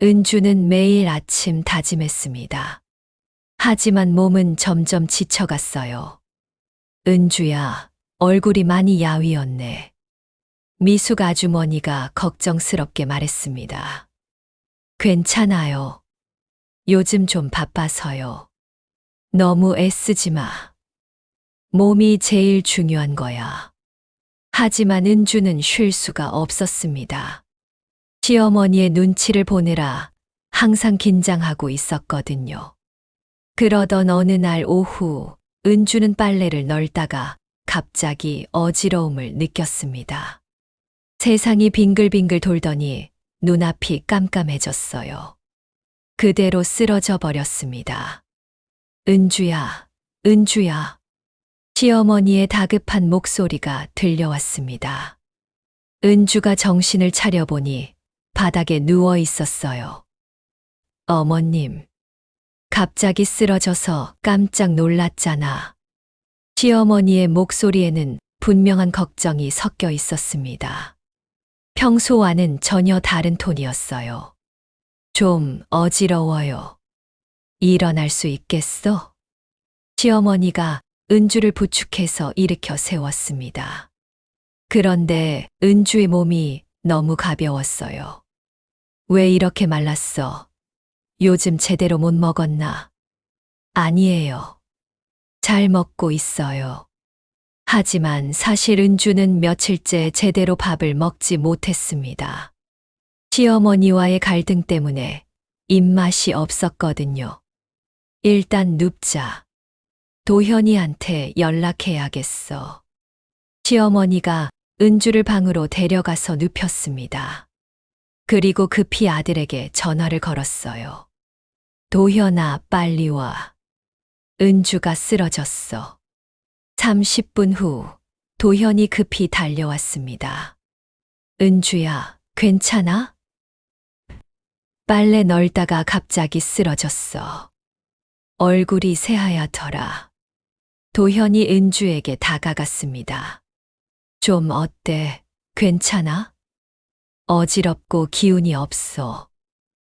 은주는 매일 아침 다짐했습니다. 하지만 몸은 점점 지쳐갔어요. 은주야, 얼굴이 많이 야위었네. 미숙 아주머니가 걱정스럽게 말했습니다. 괜찮아요. 요즘 좀 바빠서요. 너무 애쓰지 마. 몸이 제일 중요한 거야. 하지만 은주는 쉴 수가 없었습니다. 시어머니의 눈치를 보느라 항상 긴장하고 있었거든요. 그러던 어느 날 오후 은주는 빨래를 널다가 갑자기 어지러움을 느꼈습니다. 세상이 빙글빙글 돌더니 눈앞이 깜깜해졌어요. 그대로 쓰러져 버렸습니다. 은주야, 은주야. 시어머니의 다급한 목소리가 들려왔습니다. 은주가 정신을 차려보니 바닥에 누워 있었어요. 어머님, 갑자기 쓰러져서 깜짝 놀랐잖아. 시어머니의 목소리에는 분명한 걱정이 섞여 있었습니다. 평소와는 전혀 다른 톤이었어요. 좀 어지러워요. 일어날 수 있겠어? 시어머니가 은주를 부축해서 일으켜 세웠습니다. 그런데 은주의 몸이 너무 가벼웠어요. 왜 이렇게 말랐어? 요즘 제대로 못 먹었나? 아니에요. 잘 먹고 있어요. 하지만 사실 은주는 며칠째 제대로 밥을 먹지 못했습니다. 시어머니와의 갈등 때문에 입맛이 없었거든요. 일단 눕자. 도현이한테 연락해야겠어. 시어머니가 은주를 방으로 데려가서 눕혔습니다. 그리고 급히 아들에게 전화를 걸었어요. 도현아, 빨리 와. 은주가 쓰러졌어. 30분 후 도현이 급히 달려왔습니다. 은주야, 괜찮아? 빨래 널다가 갑자기 쓰러졌어. 얼굴이 새하얗더라. 도현이 은주에게 다가갔습니다. 좀 어때? 괜찮아? 어지럽고 기운이 없어.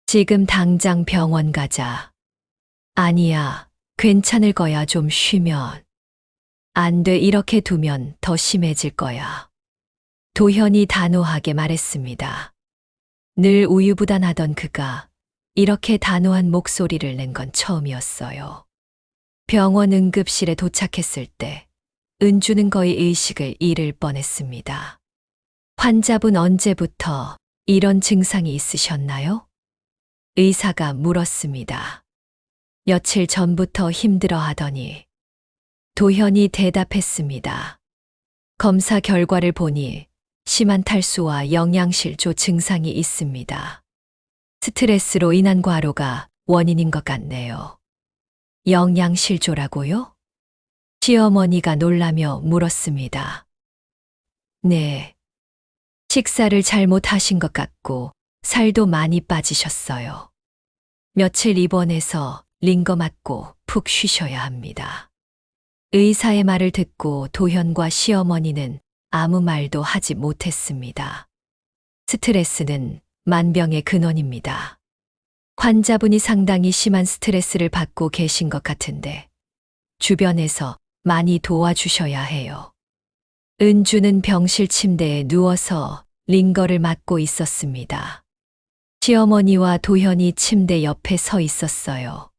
지금 당장 병원 가자. 아니야, 괜찮을 거야. 좀 쉬면. 안 돼, 이렇게 두면 더 심해질 거야. 도현이 단호하게 말했습니다. 늘 우유부단하던 그가 이렇게 단호한 목소리를 낸 건 처음이었어요. 병원 응급실에 도착했을 때 은주는 거의 의식을 잃을 뻔했습니다. 환자분 언제부터 이런 증상이 있으셨나요? 의사가 물었습니다. 며칠 전부터 힘들어 하더니 도현이 대답했습니다. 검사 결과를 보니 심한 탈수와 영양실조 증상이 있습니다. 스트레스로 인한 과로가 원인인 것 같네요. 영양실조라고요? 시어머니가 놀라며 물었습니다. 네. 식사를 잘못하신 것 같고 살도 많이 빠지셨어요. 며칠 입원해서 링거 맞고 푹 쉬셔야 합니다. 의사의 말을 듣고 도현과 시어머니는 아무 말도 하지 못했습니다. 스트레스는 만병의 근원입니다. 환자분이 상당히 심한 스트레스를 받고 계신 것 같은데 주변에서 많이 도와주셔야 해요. 은주는 병실 침대에 누워서 링거를 맞고 있었습니다. 시어머니와 도현이 침대 옆에 서 있었어요.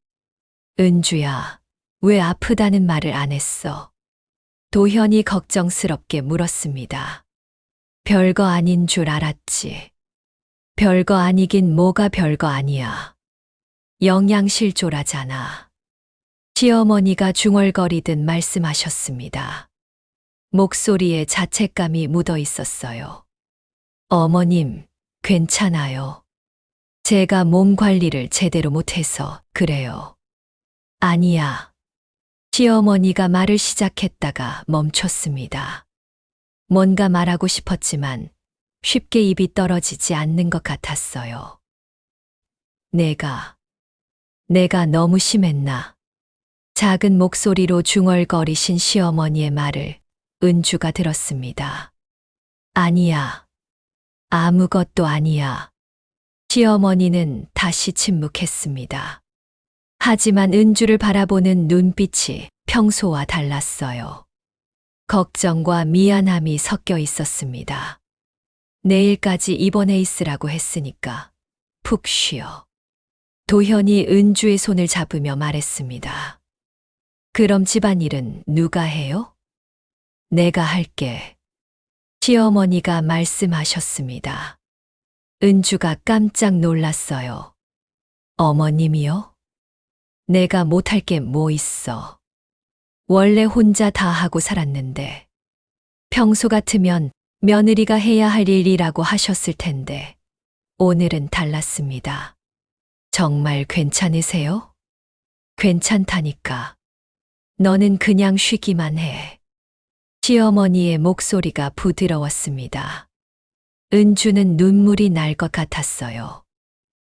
은주야, 왜 아프다는 말을 안 했어? 도현이 걱정스럽게 물었습니다. 별거 아닌 줄 알았지. 별거 아니긴 뭐가 별거 아니야. 영양실조라잖아. 시어머니가 중얼거리듯 말씀하셨습니다. 목소리에 자책감이 묻어 있었어요. 어머님, 괜찮아요. 제가 몸 관리를 제대로 못해서 그래요. 아니야. 시어머니가 말을 시작했다가 멈췄습니다. 뭔가 말하고 싶었지만 쉽게 입이 떨어지지 않는 것 같았어요. 내가 너무 심했나? 작은 목소리로 중얼거리신 시어머니의 말을 은주가 들었습니다. 아니야. 아무것도 아니야. 시어머니는 다시 침묵했습니다. 하지만 은주를 바라보는 눈빛이 평소와 달랐어요. 걱정과 미안함이 섞여 있었습니다. 내일까지 입원해 있으라고 했으니까 푹 쉬어. 도현이 은주의 손을 잡으며 말했습니다. 그럼 집안일은 누가 해요? 내가 할게. 시어머니가 말씀하셨습니다. 은주가 깜짝 놀랐어요. 어머님이요? 내가 못할 게 뭐 있어. 원래 혼자 다 하고 살았는데. 평소 같으면 며느리가 해야 할 일이라고 하셨을 텐데. 오늘은 달랐습니다. 정말 괜찮으세요? 괜찮다니까. 너는 그냥 쉬기만 해. 시어머니의 목소리가 부드러웠습니다. 은주는 눈물이 날 것 같았어요.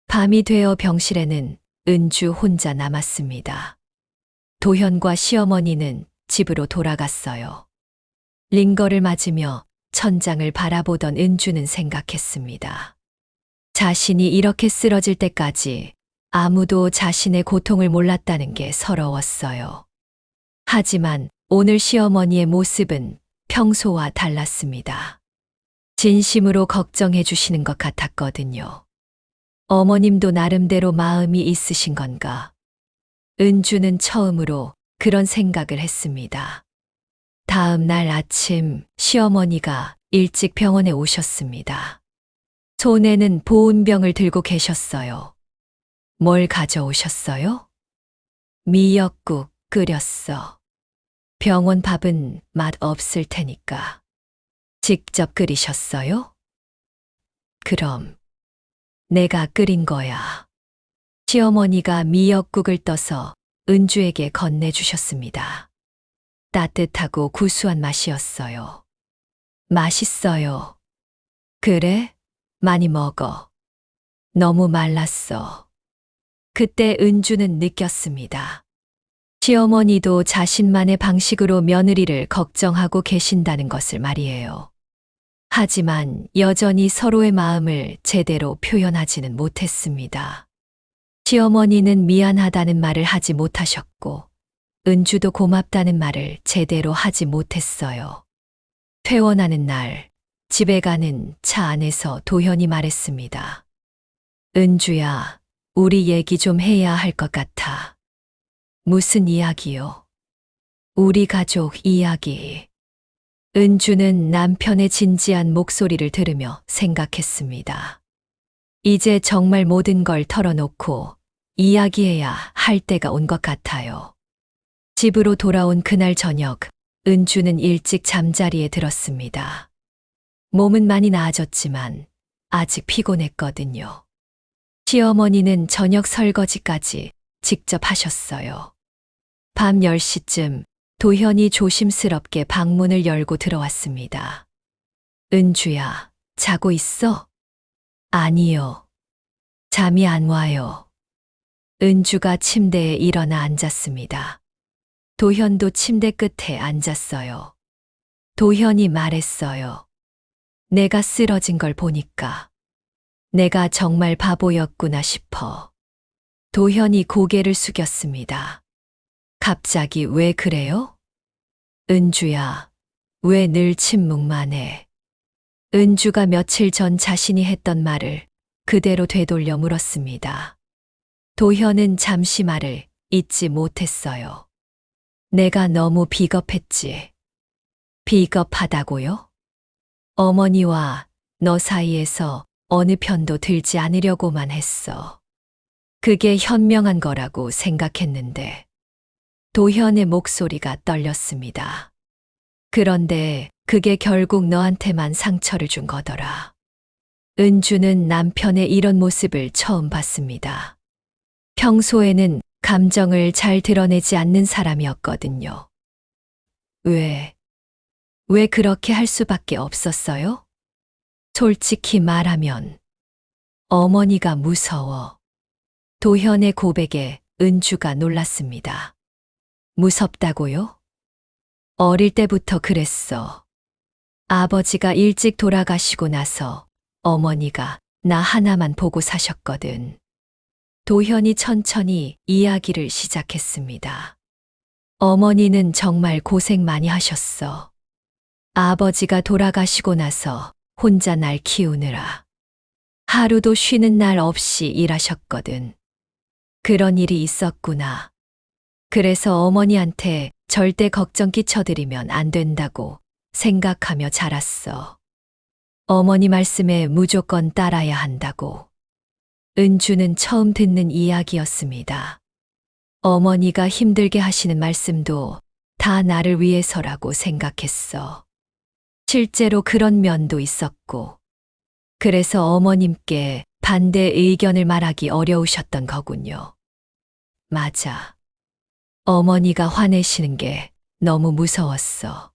밤이 되어 병실에는 은주 혼자 남았습니다. 도현과 시어머니는 집으로 돌아갔어요. 링거를 맞으며 천장을 바라보던 은주는 생각했습니다. 자신이 이렇게 쓰러질 때까지 아무도 자신의 고통을 몰랐다는 게 서러웠어요. 하지만 오늘 시어머니의 모습은 평소와 달랐습니다. 진심으로 걱정해 주시는 것 같았거든요. 어머님도 나름대로 마음이 있으신 건가? 은주는 처음으로 그런 생각을 했습니다. 다음 날 아침 시어머니가 일찍 병원에 오셨습니다. 손에는 보온병을 들고 계셨어요. 뭘 가져오셨어요? 미역국 끓였어. 병원 밥은 맛 없을 테니까. 직접 끓이셨어요? 그럼 내가 끓인 거야. 시어머니가 미역국을 떠서 은주에게 건네주셨습니다. 따뜻하고 구수한 맛이었어요. 맛있어요. 그래? 많이 먹어. 너무 말랐어. 그때 은주는 느꼈습니다. 시어머니도 자신만의 방식으로 며느리를 걱정하고 계신다는 것을 말이에요. 하지만 여전히 서로의 마음을 제대로 표현하지는 못했습니다. 시어머니는 미안하다는 말을 하지 못하셨고, 은주도 고맙다는 말을 제대로 하지 못했어요. 퇴원하는 날, 집에 가는 차 안에서 도현이 말했습니다. 은주야, 우리 얘기 좀 해야 할 것 같아. 무슨 이야기요? 우리 가족 이야기. 은주는 남편의 진지한 목소리를 들으며 생각했습니다. 이제 정말 모든 걸 털어놓고 이야기해야 할 때가 온 것 같아요. 집으로 돌아온 그날 저녁, 은주는 일찍 잠자리에 들었습니다. 몸은 많이 나아졌지만 아직 피곤했거든요. 시어머니는 저녁 설거지까지 직접 하셨어요. 밤 10시쯤 도현이 조심스럽게 방문을 열고 들어왔습니다. 은주야, 자고 있어? 아니요. 잠이 안 와요. 은주가 침대에 일어나 앉았습니다. 도현도 침대 끝에 앉았어요. 도현이 말했어요. 내가 쓰러진 걸 보니까 내가 정말 바보였구나 싶어. 도현이 고개를 숙였습니다. 갑자기 왜 그래요? 은주야, 왜 늘 침묵만 해? 은주가 며칠 전 자신이 했던 말을 그대로 되돌려 물었습니다. 도현은 잠시 말을 잇지 못했어요. 내가 너무 비겁했지. 비겁하다고요? 어머니와 너 사이에서 어느 편도 들지 않으려고만 했어. 그게 현명한 거라고 생각했는데. 도현의 목소리가 떨렸습니다. 그런데 그게 결국 너한테만 상처를 준 거더라. 은주는 남편의 이런 모습을 처음 봤습니다. 평소에는 감정을 잘 드러내지 않는 사람이었거든요. 왜 그렇게 할 수밖에 없었어요? 솔직히 말하면 어머니가 무서워. 도현의 고백에 은주가 놀랐습니다. 무섭다고요? 어릴 때부터 그랬어. 아버지가 일찍 돌아가시고 나서 어머니가 나 하나만 보고 사셨거든. 도현이 천천히 이야기를 시작했습니다. 어머니는 정말 고생 많이 하셨어. 아버지가 돌아가시고 나서 혼자 날 키우느라 하루도 쉬는 날 없이 일하셨거든. 그런 일이 있었구나. 그래서 어머니한테 절대 걱정 끼쳐드리면 안 된다고 생각하며 자랐어. 어머니 말씀에 무조건 따라야 한다고. 은주는 처음 듣는 이야기였습니다. 어머니가 힘들게 하시는 말씀도 다 나를 위해서라고 생각했어. 실제로 그런 면도 있었고. 그래서 어머님께 반대 의견을 말하기 어려우셨던 거군요. 맞아. 어머니가 화내시는 게 너무 무서웠어.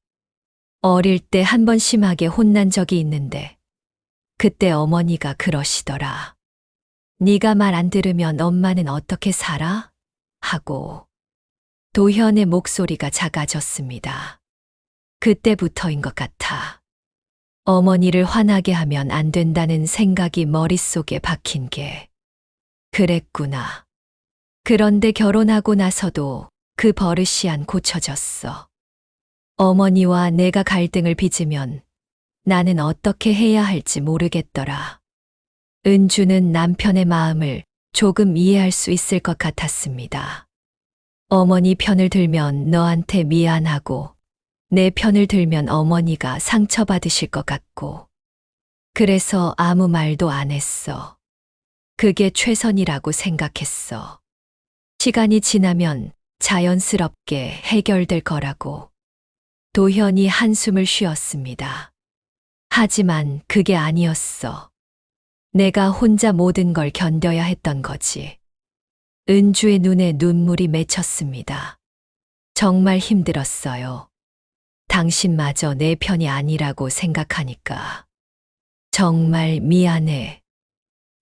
어릴 때 한 번 심하게 혼난 적이 있는데 그때 어머니가 그러시더라. 네가 말 안 들으면 엄마는 어떻게 살아? 하고. 도현의 목소리가 작아졌습니다. 그때부터인 것 같아. 어머니를 화나게 하면 안 된다는 생각이 머릿속에 박힌 게. 그랬구나. 그런데 결혼하고 나서도 그 버릇이 안 고쳐졌어. 어머니와 내가 갈등을 빚으면 나는 어떻게 해야 할지 모르겠더라. 은주는 남편의 마음을 조금 이해할 수 있을 것 같았습니다. 어머니 편을 들면 너한테 미안하고 내 편을 들면 어머니가 상처받으실 것 같고. 그래서 아무 말도 안 했어. 그게 최선이라고 생각했어. 시간이 지나면 자연스럽게 해결될 거라고. 도현이 한숨을 쉬었습니다. 하지만 그게 아니었어. 내가 혼자 모든 걸 견뎌야 했던 거지. 은주의 눈에 눈물이 맺혔습니다. 정말 힘들었어요. 당신마저 내 편이 아니라고 생각하니까. 정말 미안해.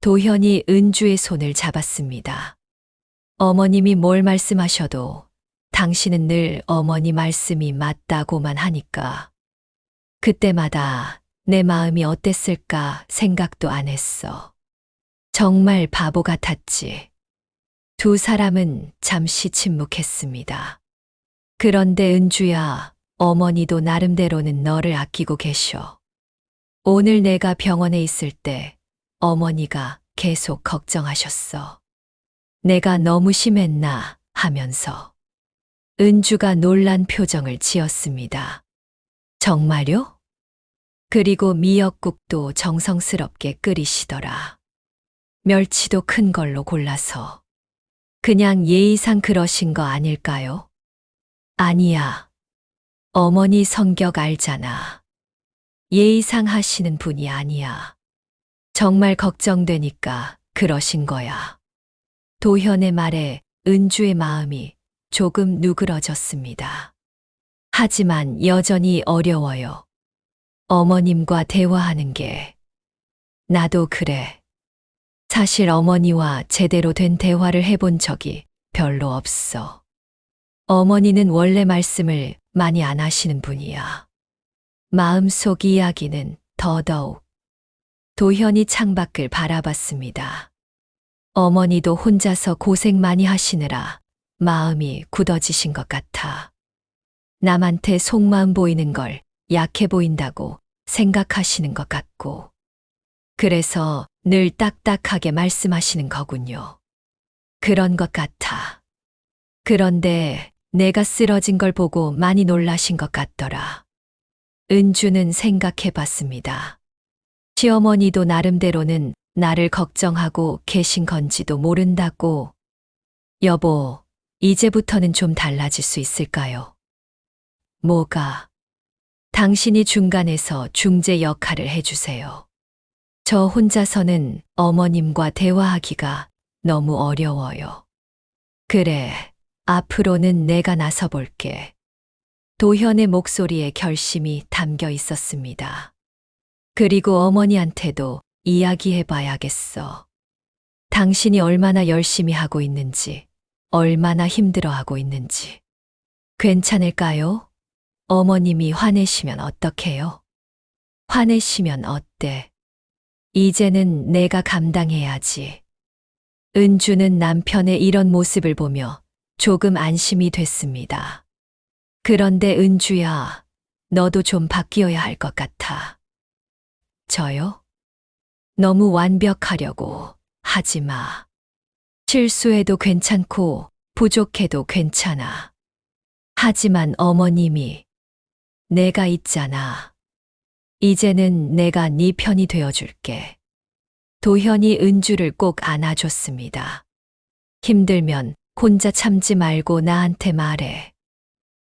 도현이 은주의 손을 잡았습니다. 어머님이 뭘 말씀하셔도 당신은 늘 어머니 말씀이 맞다고만 하니까. 그때마다 내 마음이 어땠을까 생각도 안 했어. 정말 바보 같았지. 두 사람은 잠시 침묵했습니다. 그런데 은주야, 어머니도 나름대로는 너를 아끼고 계셔. 오늘 내가 병원에 있을 때 어머니가 계속 걱정하셨어. 내가 너무 심했나 하면서. 은주가 놀란 표정을 지었습니다. 정말요? 그리고 미역국도 정성스럽게 끓이시더라. 멸치도 큰 걸로 골라서. 그냥 예의상 그러신 거 아닐까요? 아니야. 어머니 성격 알잖아. 예의상 하시는 분이 아니야. 정말 걱정되니까 그러신 거야. 도현의 말에 은주의 마음이 조금 누그러졌습니다. 하지만 여전히 어려워요. 어머님과 대화하는 게. 나도 그래. 사실 어머니와 제대로 된 대화를 해본 적이 별로 없어. 어머니는 원래 말씀을 많이 안 하시는 분이야. 마음속 이야기는 더더욱. 도현이 창밖을 바라봤습니다. 어머니도 혼자서 고생 많이 하시느라 마음이 굳어지신 것 같아. 남한테 속마음 보이는 걸 약해 보인다고 생각하시는 것 같고. 그래서 늘 딱딱하게 말씀하시는 거군요. 그런 것 같아. 그런데 내가 쓰러진 걸 보고 많이 놀라신 것 같더라. 은주는 생각해 봤습니다. 시어머니도 나름대로는 나를 걱정하고 계신 건지도 모른다고. 여보, 이제부터는 좀 달라질 수 있을까요? 뭐가? 당신이 중간에서 중재 역할을 해주세요. 저 혼자서는 어머님과 대화하기가 너무 어려워요. 그래, 앞으로는 내가 나서볼게. 도현의 목소리에 결심이 담겨 있었습니다. 그리고 어머니한테도 이야기해봐야겠어. 당신이 얼마나 열심히 하고 있는지 얼마나 힘들어하고 있는지. 괜찮을까요? 어머님이 화내시면 어떡해요? 화내시면 어때? 이제는 내가 감당해야지. 은주는 남편의 이런 모습을 보며 조금 안심이 됐습니다. 그런데 은주야, 너도 좀 바뀌어야 할 것 같아. 저요? 너무 완벽하려고 하지 마. 실수해도 괜찮고 부족해도 괜찮아. 하지만 어머님이 내가 있잖아. 이제는 내가 네 편이 되어줄게. 도현이 은주를 꼭 안아줬습니다. 힘들면 혼자 참지 말고 나한테 말해.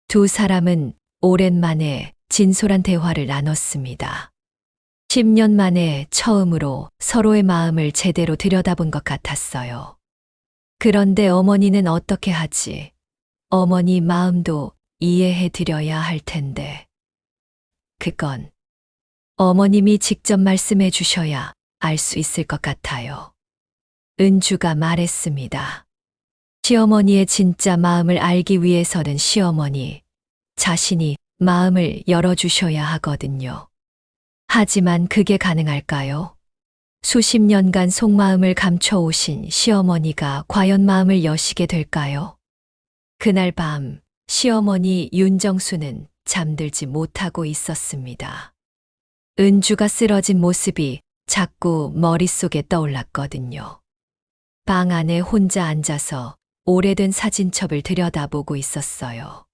두 사람은 오랜만에 진솔한 대화를 나눴습니다. 10년 만에 처음으로 서로의 마음을 제대로 들여다본 것 같았어요. 그런데 어머니는 어떻게 하지? 어머니 마음도 이해해 드려야 할 텐데. 그건 어머님이 직접 말씀해 주셔야 알 수 있을 것 같아요. 은주가 말했습니다. 시어머니의 진짜 마음을 알기 위해서는 시어머니 자신이 마음을 열어주셔야 하거든요. 하지만 그게 가능할까요? 수십 년간 속마음을 감춰오신 시어머니가 과연 마음을 여시게 될까요? 그날 밤 시어머니 윤정수는 잠들지 못하고 있었습니다. 은주가 쓰러진 모습이 자꾸 머릿속에 떠올랐거든요. 방 안에 혼자 앉아서 오래된 사진첩을 들여다보고 있었어요.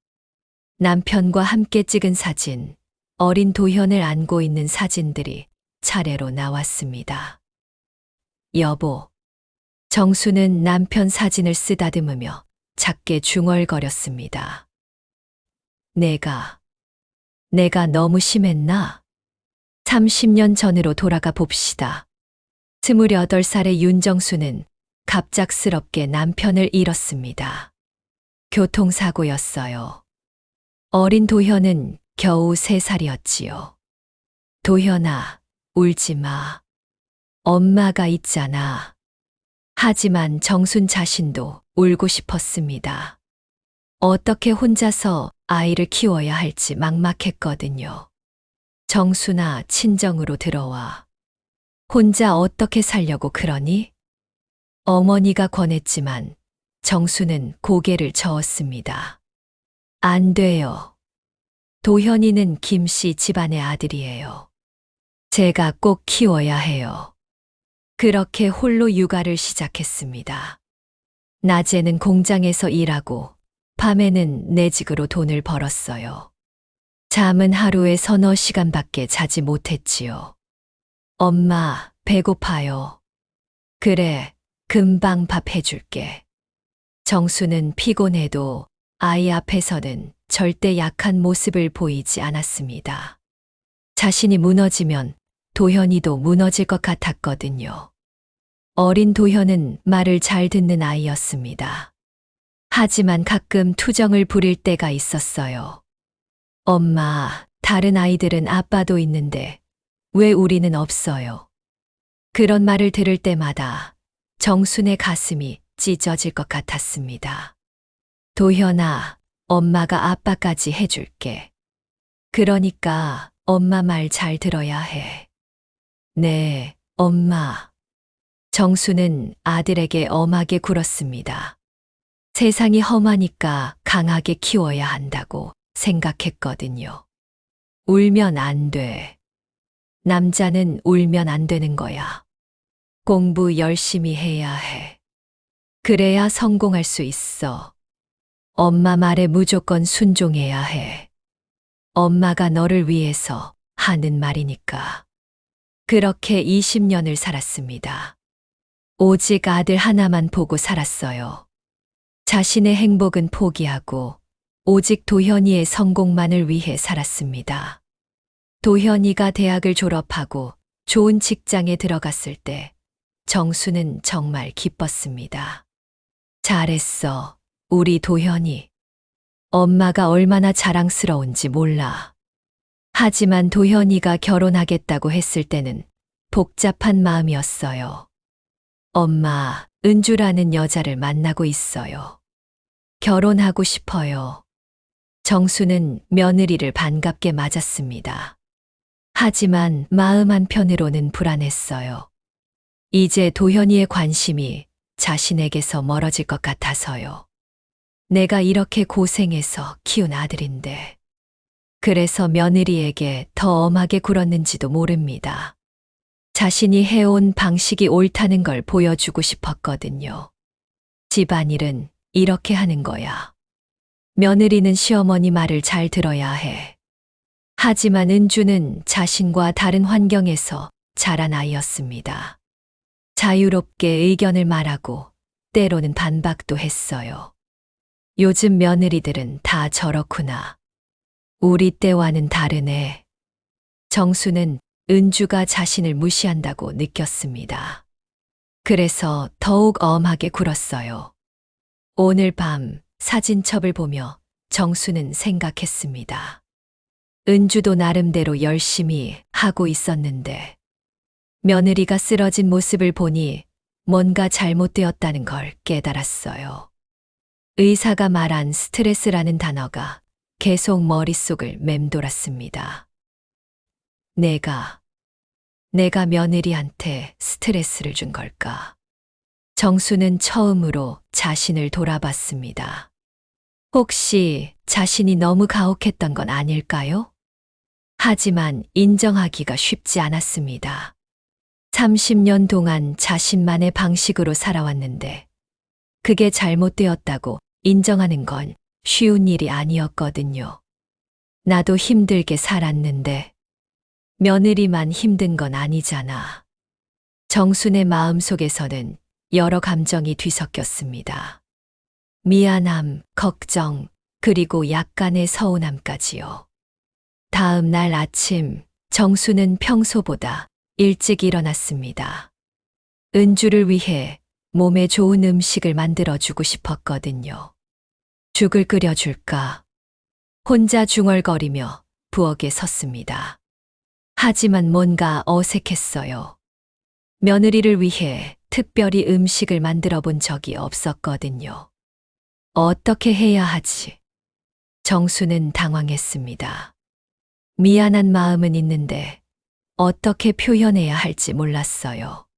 남편과 함께 찍은 사진, 어린 도현을 안고 있는 사진들이 차례로 나왔습니다. 여보. 정수는 남편 사진을 쓰다듬으며 작게 중얼거렸습니다. 내가 너무 심했나? 30년 전으로 돌아가 봅시다. 28살의 윤정수는 갑작스럽게 남편을 잃었습니다. 교통사고였어요. 어린 도현은 겨우 3살이었지요. 도현아, 울지 마. 엄마가 있잖아. 하지만 정순 자신도 울고 싶었습니다. 어떻게 혼자서 아이를 키워야 할지 막막했거든요. 정순아, 친정으로 들어와. 혼자 어떻게 살려고 그러니? 어머니가 권했지만 정수는 고개를 저었습니다. 안 돼요. 도현이는 김씨 집안의 아들이에요. 제가 꼭 키워야 해요. 그렇게 홀로 육아를 시작했습니다. 낮에는 공장에서 일하고 밤에는 내 집으로 돈을 벌었어요. 잠은 하루에 서너 시간밖에 자지 못했지요. 엄마, 배고파요. 그래, 금방 밥 해줄게. 정수는 피곤해도 아이 앞에서는 절대 약한 모습을 보이지 않았습니다. 자신이 무너지면 도현이도 무너질 것 같았거든요. 어린 도현은 말을 잘 듣는 아이였습니다. 하지만 가끔 투정을 부릴 때가 있었어요. 엄마, 다른 아이들은 아빠도 있는데 왜 우리는 없어요? 그런 말을 들을 때마다 정순의 가슴이 찢어질 것 같았습니다. 도현아, 엄마가 아빠까지 해줄게. 그러니까 엄마 말 잘 들어야 해. 네, 엄마. 정수는 아들에게 엄하게 굴었습니다. 세상이 험하니까 강하게 키워야 한다고 생각했거든요. 울면 안 돼. 남자는 울면 안 되는 거야. 공부 열심히 해야 해. 그래야 성공할 수 있어. 엄마 말에 무조건 순종해야 해. 엄마가 너를 위해서 하는 말이니까. 그렇게 20년을 살았습니다. 오직 아들 하나만 보고 살았어요. 자신의 행복은 포기하고 오직 도현이의 성공만을 위해 살았습니다. 도현이가 대학을 졸업하고 좋은 직장에 들어갔을 때 정수는 정말 기뻤습니다. 잘했어, 우리 도현이. 엄마가 얼마나 자랑스러운지 몰라. 하지만 도현이가 결혼하겠다고 했을 때는 복잡한 마음이었어요. 엄마, 은주라는 여자를 만나고 있어요. 결혼하고 싶어요. 정수는 며느리를 반갑게 맞았습니다. 하지만 마음 한편으로는 불안했어요. 이제 도현이의 관심이 자신에게서 멀어질 것 같아서요. 내가 이렇게 고생해서 키운 아들인데. 그래서 며느리에게 더 엄하게 굴었는지도 모릅니다. 자신이 해온 방식이 옳다는 걸 보여주고 싶었거든요. 집안일은 이렇게 하는 거야. 며느리는 시어머니 말을 잘 들어야 해. 하지만 은주는 자신과 다른 환경에서 자란 아이였습니다. 자유롭게 의견을 말하고 때로는 반박도 했어요. 요즘 며느리들은 다 저렇구나. 우리 때와는 다르네. 정수는 은주가 자신을 무시한다고 느꼈습니다. 그래서 더욱 엄하게 굴었어요. 오늘 밤 사진첩을 보며 정수는 생각했습니다. 은주도 나름대로 열심히 하고 있었는데 며느리가 쓰러진 모습을 보니 뭔가 잘못되었다는 걸 깨달았어요. 의사가 말한 스트레스라는 단어가 계속 머릿속을 맴돌았습니다. 내가 며느리한테 스트레스를 준 걸까? 정수는 처음으로 자신을 돌아봤습니다. 혹시 자신이 너무 가혹했던 건 아닐까요? 하지만 인정하기가 쉽지 않았습니다. 30년 동안 자신만의 방식으로 살아왔는데 그게 잘못되었다고 인정하는 건 쉬운 일이 아니었거든요. 나도 힘들게 살았는데 며느리만 힘든 건 아니잖아. 정순의 마음속에서는 여러 감정이 뒤섞였습니다. 미안함, 걱정, 그리고 약간의 서운함까지요. 다음 날 아침, 정수는 평소보다 일찍 일어났습니다. 은주를 위해 몸에 좋은 음식을 만들어주고 싶었거든요. 죽을 끓여줄까? 혼자 중얼거리며 부엌에 섰습니다. 하지만 뭔가 어색했어요. 며느리를 위해 특별히 음식을 만들어 본 적이 없었거든요. 어떻게 해야 하지? 정수는 당황했습니다. 미안한 마음은 있는데 어떻게 표현해야 할지 몰랐어요.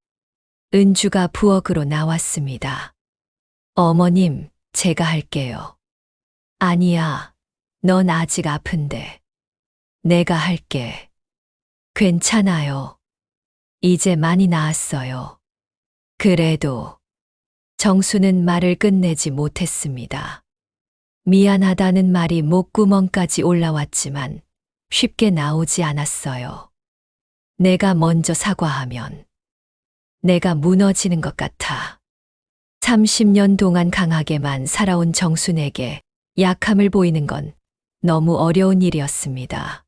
은주가 부엌으로 나왔습니다. 어머님, 제가 할게요. 아니야, 넌 아직 아픈데. 내가 할게. 괜찮아요. 이제 많이 나았어요. 그래도 정수는 말을 끝내지 못했습니다. 미안하다는 말이 목구멍까지 올라왔지만 쉽게 나오지 않았어요. 내가 먼저 사과하면 내가 무너지는 것 같아. 30년 동안 강하게만 살아온 정순에게 약함을 보이는 건 너무 어려운 일이었습니다.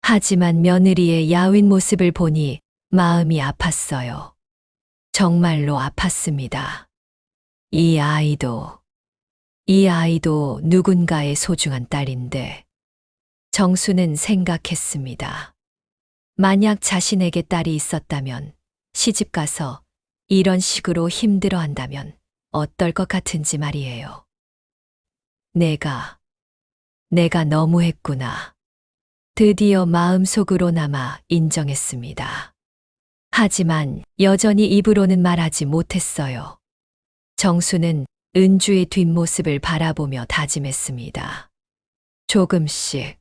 하지만 며느리의 야윈 모습을 보니 마음이 아팠어요. 정말로 아팠습니다. 이 아이도 누군가의 소중한 딸인데. 정수는 생각했습니다. 만약 자신에게 딸이 있었다면 시집가서 이런 식으로 힘들어한다면 어떨 것 같은지 말이에요. 내가 너무했구나. 드디어 마음속으로나마 인정했습니다. 하지만 여전히 입으로는 말하지 못했어요. 정수는 은주의 뒷모습을 바라보며 다짐했습니다. 조금씩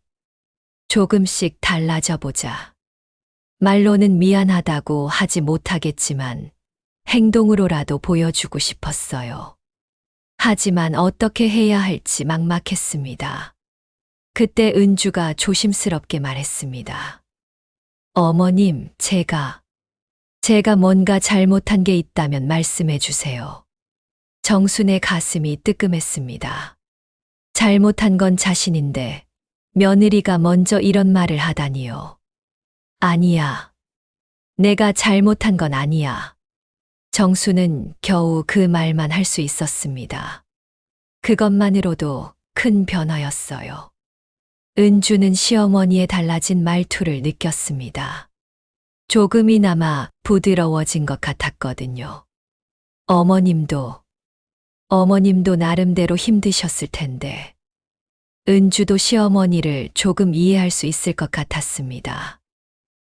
달라져 보자. 말로는 미안하다고 하지 못하겠지만 행동으로라도 보여주고 싶었어요. 하지만 어떻게 해야 할지 막막했습니다. 그때 은주가 조심스럽게 말했습니다. 어머님, 제가 뭔가 잘못한 게 있다면 말씀해 주세요. 정순의 가슴이 뜨끔했습니다. 잘못한 건 자신인데 며느리가 먼저 이런 말을 하다니요. 아니야. 내가 잘못한 건 아니야. 정수는 겨우 그 말만 할 수 있었습니다. 그것만으로도 큰 변화였어요. 은주는 시어머니의 달라진 말투를 느꼈습니다. 조금이나마 부드러워진 것 같았거든요. 어머님도 어머님도 나름대로 힘드셨을 텐데, 은주도 시어머니를 조금 이해할 수 있을 것 같았습니다.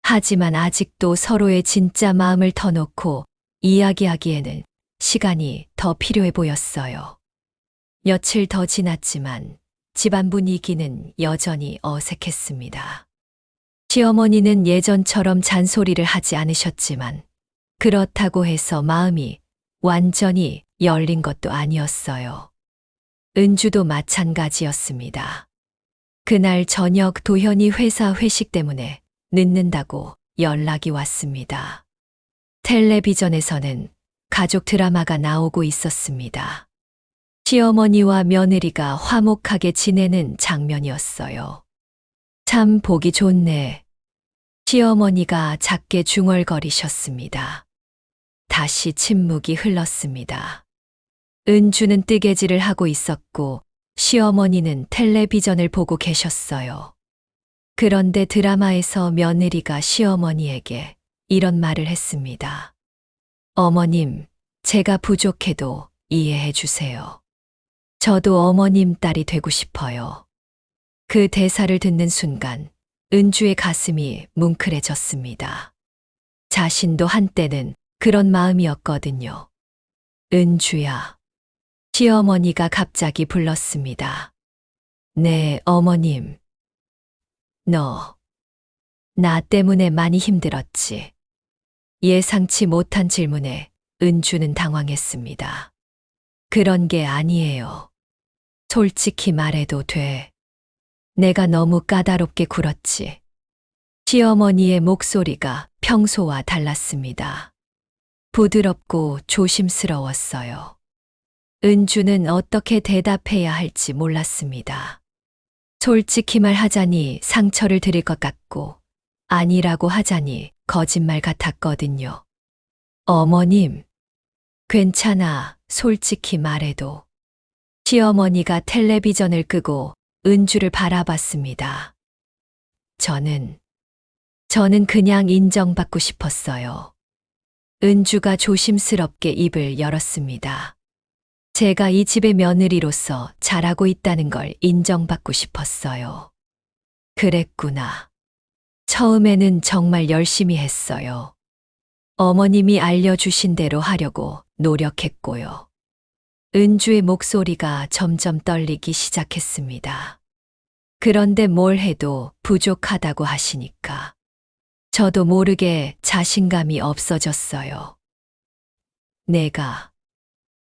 하지만 아직도 서로의 진짜 마음을 터놓고 이야기하기에는 시간이 더 필요해 보였어요. 며칠 더 지났지만 집안 분위기는 여전히 어색했습니다. 시어머니는 예전처럼 잔소리를 하지 않으셨지만 그렇다고 해서 마음이 완전히 열린 것도 아니었어요. 은주도 마찬가지였습니다. 그날 저녁 도현이 회사 회식 때문에 늦는다고 연락이 왔습니다. 텔레비전에서는 가족 드라마가 나오고 있었습니다. 시어머니와 며느리가 화목하게 지내는 장면이었어요. 참 보기 좋네. 시어머니가 작게 중얼거리셨습니다. 다시 침묵이 흘렀습니다. 은주는 뜨개질을 하고 있었고 시어머니는 텔레비전을 보고 계셨어요. 그런데 드라마에서 며느리가 시어머니에게 이런 말을 했습니다. 어머님, 제가 부족해도 이해해 주세요. 저도 어머님 딸이 되고 싶어요. 그 대사를 듣는 순간 은주의 가슴이 뭉클해졌습니다. 자신도 한때는 그런 마음이었거든요. 은주야. 시어머니가 갑자기 불렀습니다. 네, 어머님. 나 때문에 많이 힘들었지. 예상치 못한 질문에 은주는 당황했습니다. 그런 게 아니에요. 솔직히 말해도 돼. 내가 너무 까다롭게 굴었지. 시어머니의 목소리가 평소와 달랐습니다. 부드럽고 조심스러웠어요. 은주는 어떻게 대답해야 할지 몰랐습니다. 솔직히 말하자니 상처를 드릴 것 같고 아니라고 하자니 거짓말 같았거든요. 어머님, 괜찮아, 솔직히 말해도. 시어머니가 텔레비전을 끄고 은주를 바라봤습니다. 저는 그냥 인정받고 싶었어요. 은주가 조심스럽게 입을 열었습니다. 제가 이 집의 며느리로서 잘하고 있다는 걸 인정받고 싶었어요. 그랬구나. 처음에는 정말 열심히 했어요. 어머님이 알려주신 대로 하려고 노력했고요. 은주의 목소리가 점점 떨리기 시작했습니다. 그런데 뭘 해도 부족하다고 하시니까 저도 모르게 자신감이 없어졌어요.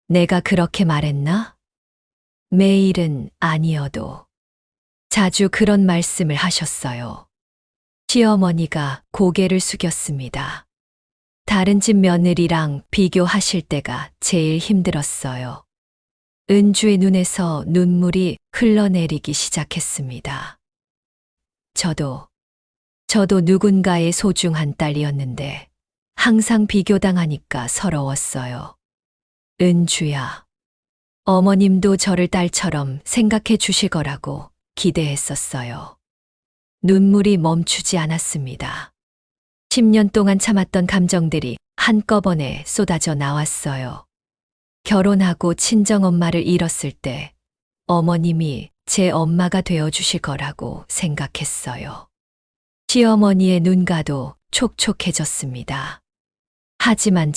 내가 그렇게 말했나? 매일은 아니어도 자주 그런 말씀을 하셨어요. 시어머니가 고개를 숙였습니다. 다른 집 며느리랑 비교하실 때가 제일 힘들었어요. 은주의 눈에서 눈물이 흘러내리기 시작했습니다. 저도 누군가의 소중한 딸이었는데 항상 비교당하니까 서러웠어요. 은주야, 어머님도 저를 딸처럼 생각해 주실 거라고 기대했었어요. 눈물이 멈추지 않았습니다. 10년 동안 참았던 감정들이 한꺼번에 쏟아져 나왔어요. 결혼하고 친정엄마를 잃었을 때 어머님이 제 엄마가 되어 주실 거라고 생각했어요. 시어머니의 눈가도 촉촉해졌습니다. 하지만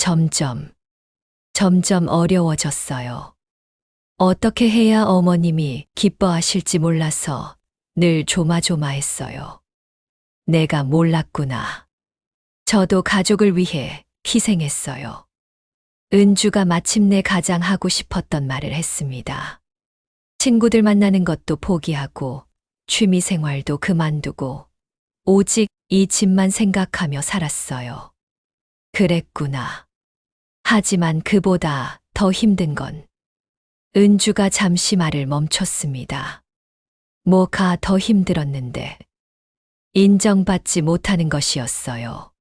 점점 어려워졌어요. 어떻게 해야 어머님이 기뻐하실지 몰라서 늘 조마조마했어요. 내가 몰랐구나. 저도 가족을 위해 희생했어요. 은주가 마침내 가장 하고 싶었던 말을 했습니다. 친구들 만나는 것도 포기하고 취미 생활도 그만두고 오직 이 집만 생각하며 살았어요. 그랬구나. 하지만 그보다 더 힘든 건 은주가 잠시 말을 멈췄습니다. 뭐가 더 힘들었는데 인정받지 못하는 것이었어요.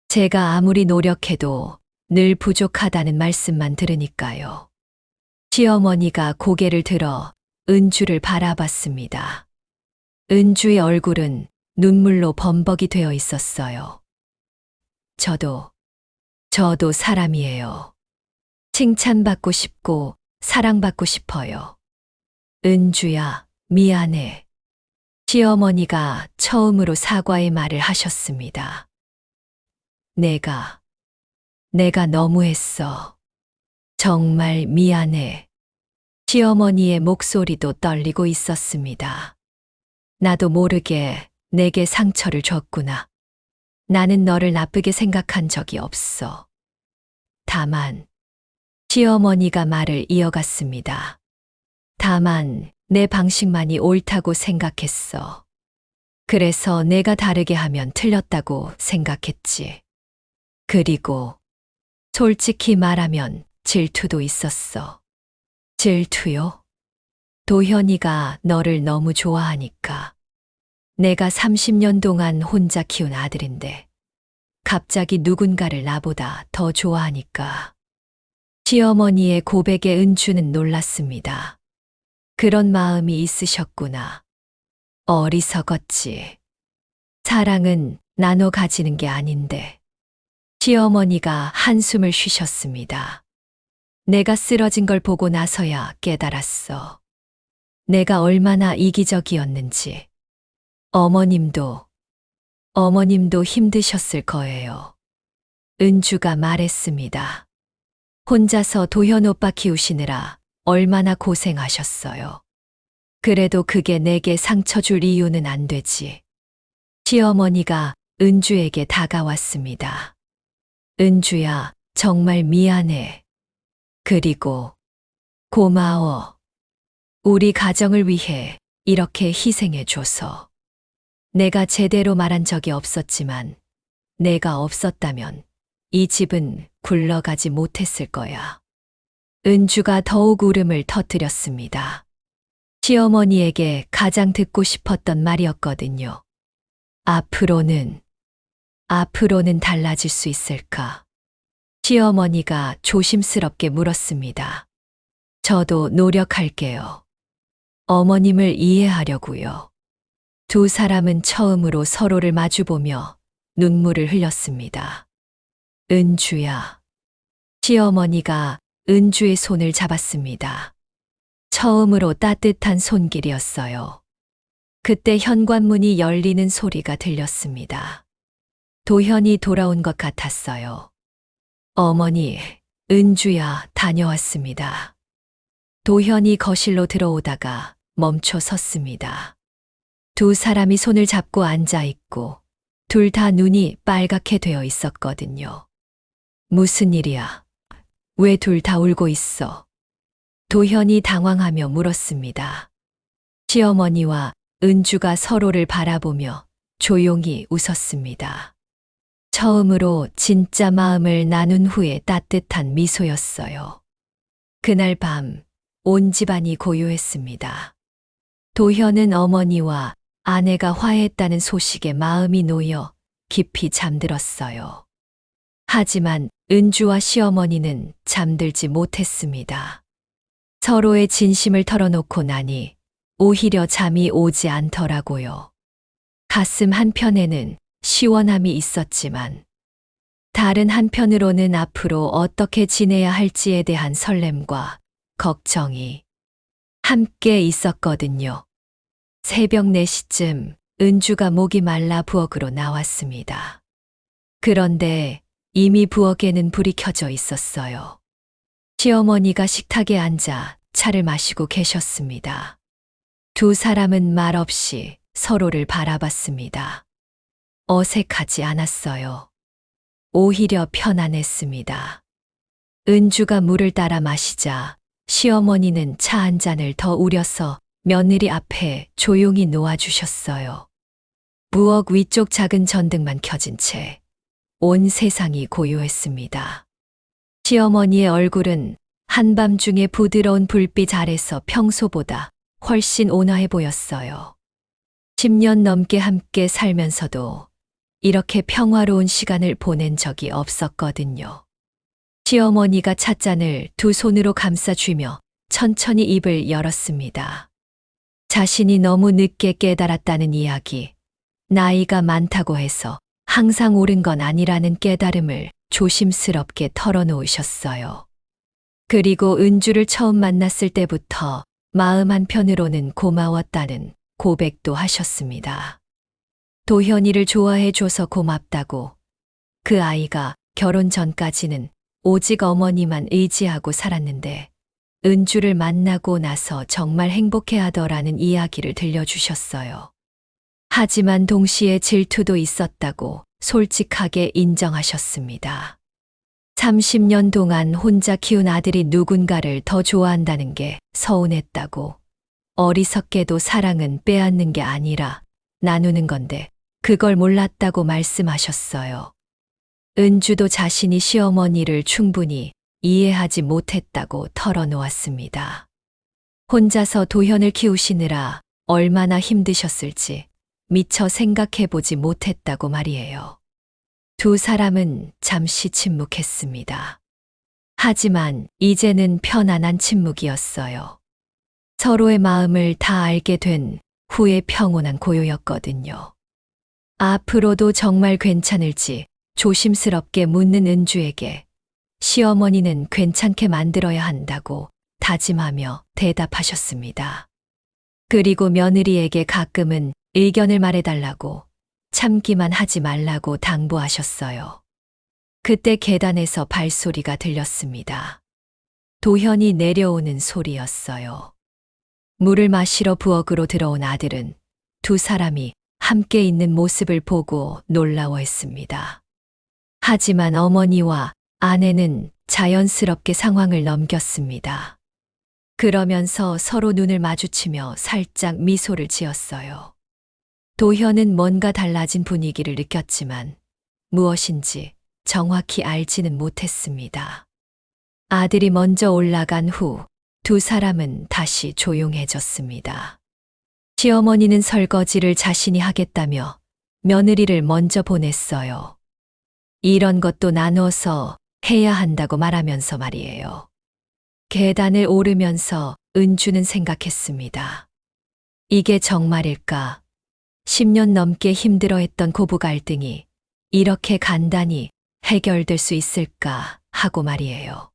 제가 아무리 노력해도 늘 부족하다는 말씀만 들으니까요. 시어머니가 고개를 들어 은주를 바라봤습니다. 은주의 얼굴은 눈물로 범벅이 되어 있었어요. 저도 사람이에요. 칭찬받고 싶고 사랑받고 싶어요. 은주야, 미안해. 시어머니가 처음으로 사과의 말을 하셨습니다. 내가 너무했어. 정말 미안해. 시어머니의 목소리도 떨리고 있었습니다. 나도 모르게 내게 상처를 줬구나. 나는 너를 나쁘게 생각한 적이 없어. 다만, 시어머니가 말을 이어갔습니다. 다만, 내 방식만이 옳다고 생각했어. 그래서 내가 다르게 하면 틀렸다고 생각했지. 그리고, 솔직히 말하면 질투도 있었어. 질투요? 도현이가 너를 너무 좋아하니까. 내가 30년 동안 혼자 키운 아들인데 갑자기 누군가를 나보다 더 좋아하니까. 시어머니의 고백에 은주는 놀랐습니다. 그런 마음이 있으셨구나. 어리석었지. 사랑은 나눠 가지는 게 아닌데. 시어머니가 한숨을 쉬셨습니다. 내가 쓰러진 걸 보고 나서야 깨달았어. 내가 얼마나 이기적이었는지. 어머님도 힘드셨을 거예요. 은주가 말했습니다. 혼자서 도현 오빠 키우시느라 얼마나 고생하셨어요. 그래도 그게 내게 상처 줄 이유는 안 되지. 시어머니가 은주에게 다가왔습니다. 은주야, 정말 미안해. 그리고 고마워. 우리 가정을 위해 이렇게 희생해줘서. 내가 제대로 말한 적이 없었지만 내가 없었다면 이 집은 굴러가지 못했을 거야. 은주가 더욱 울음을 터뜨렸습니다. 시어머니에게 가장 듣고 싶었던 말이었거든요. 앞으로는 달라질 수 있을까? 시어머니가 조심스럽게 물었습니다. 저도 노력할게요. 어머님을 이해하려고요. 두 사람은 처음으로 서로를 마주보며 눈물을 흘렸습니다. 은주야. 시어머니가 은주의 손을 잡았습니다. 처음으로 따뜻한 손길이었어요. 그때 현관문이 열리는 소리가 들렸습니다. 도현이 돌아온 것 같았어요. 어머니, 은주야, 다녀왔습니다. 도현이 거실로 들어오다가 멈춰 섰습니다. 두 사람이 손을 잡고 앉아 있고 둘 다 눈이 빨갛게 되어 있었거든요. 무슨 일이야? 왜 둘 다 울고 있어? 도현이 당황하며 물었습니다. 시어머니와 은주가 서로를 바라보며 조용히 웃었습니다. 처음으로 진짜 마음을 나눈 후에 따뜻한 미소였어요. 그날 밤, 온 집안이 고요했습니다. 도현은 어머니와 아내가 화해했다는 소식에 마음이 놓여 깊이 잠들었어요. 하지만 은주와 시어머니는 잠들지 못했습니다. 서로의 진심을 털어놓고 나니 오히려 잠이 오지 않더라고요. 가슴 한편에는 시원함이 있었지만 다른 한편으로는 앞으로 어떻게 지내야 할지에 대한 설렘과 걱정이 함께 있었거든요. 새벽 4시쯤 은주가 목이 말라 부엌으로 나왔습니다. 그런데 이미 부엌에는 불이 켜져 있었어요. 시어머니가 식탁에 앉아 차를 마시고 계셨습니다. 두 사람은 말없이 서로를 바라봤습니다. 어색하지 않았어요. 오히려 편안했습니다. 은주가 물을 따라 마시자 시어머니는 차 한 잔을 더 우려서 며느리 앞에 조용히 놓아주셨어요. 부엌 위쪽 작은 전등만 켜진 채 온 세상이 고요했습니다. 시어머니의 얼굴은 한밤중에 부드러운 불빛 아래서 평소보다 훨씬 온화해 보였어요. 10년 넘게 함께 살면서도 이렇게 평화로운 시간을 보낸 적이 없었거든요. 시어머니가 찻잔을 두 손으로 감싸쥐며 천천히 입을 열었습니다. 자신이 너무 늦게 깨달았다는 이야기, 나이가 많다고 해서 항상 옳은 건 아니라는 깨달음을 조심스럽게 털어놓으셨어요. 그리고 은주를 처음 만났을 때부터 마음 한편으로는 고마웠다는 고백도 하셨습니다. 도현이를 좋아해 줘서 고맙다고. 그 아이가 결혼 전까지는 오직 어머니만 의지하고 살았는데 은주를 만나고 나서 정말 행복해 하더라는 이야기를 들려주셨어요. 하지만 동시에 질투도 있었다고 솔직하게 인정하셨습니다. 30년 동안 혼자 키운 아들이 누군가를 더 좋아한다는 게 서운했다고. 어리석게도 사랑은 빼앗는 게 아니라 나누는 건데 그걸 몰랐다고 말씀하셨어요. 은주도 자신이 시어머니를 충분히 이해하지 못했다고 털어놓았습니다. 혼자서 도현을 키우시느라 얼마나 힘드셨을지 미처 생각해보지 못했다고 말이에요. 두 사람은 잠시 침묵했습니다. 하지만 이제는 편안한 침묵이었어요. 서로의 마음을 다 알게 된 후의 평온한 고요였거든요. 앞으로도 정말 괜찮을지 조심스럽게 묻는 은주에게 시어머니는 괜찮게 만들어야 한다고 다짐하며 대답하셨습니다. 그리고 며느리에게 가끔은 의견을 말해달라고, 참기만 하지 말라고 당부하셨어요. 그때 계단에서 발소리가 들렸습니다. 도현이 내려오는 소리였어요. 물을 마시러 부엌으로 들어온 아들은 두 사람이 함께 있는 모습을 보고 놀라워했습니다. 하지만 어머니와 아내는 자연스럽게 상황을 넘겼습니다. 그러면서 서로 눈을 마주치며 살짝 미소를 지었어요. 도현은 뭔가 달라진 분위기를 느꼈지만 무엇인지 정확히 알지는 못했습니다. 아들이 먼저 올라간 후 두 사람은 다시 조용해졌습니다. 시어머니는 설거지를 자신이 하겠다며 며느리를 먼저 보냈어요. 이런 것도 나눠서 해야 한다고 말하면서 말이에요. 계단을 오르면서 은주는 생각했습니다. 이게 정말일까? 10년 넘게 힘들어했던 고부 갈등이 이렇게 간단히 해결될 수 있을까 하고 말이에요.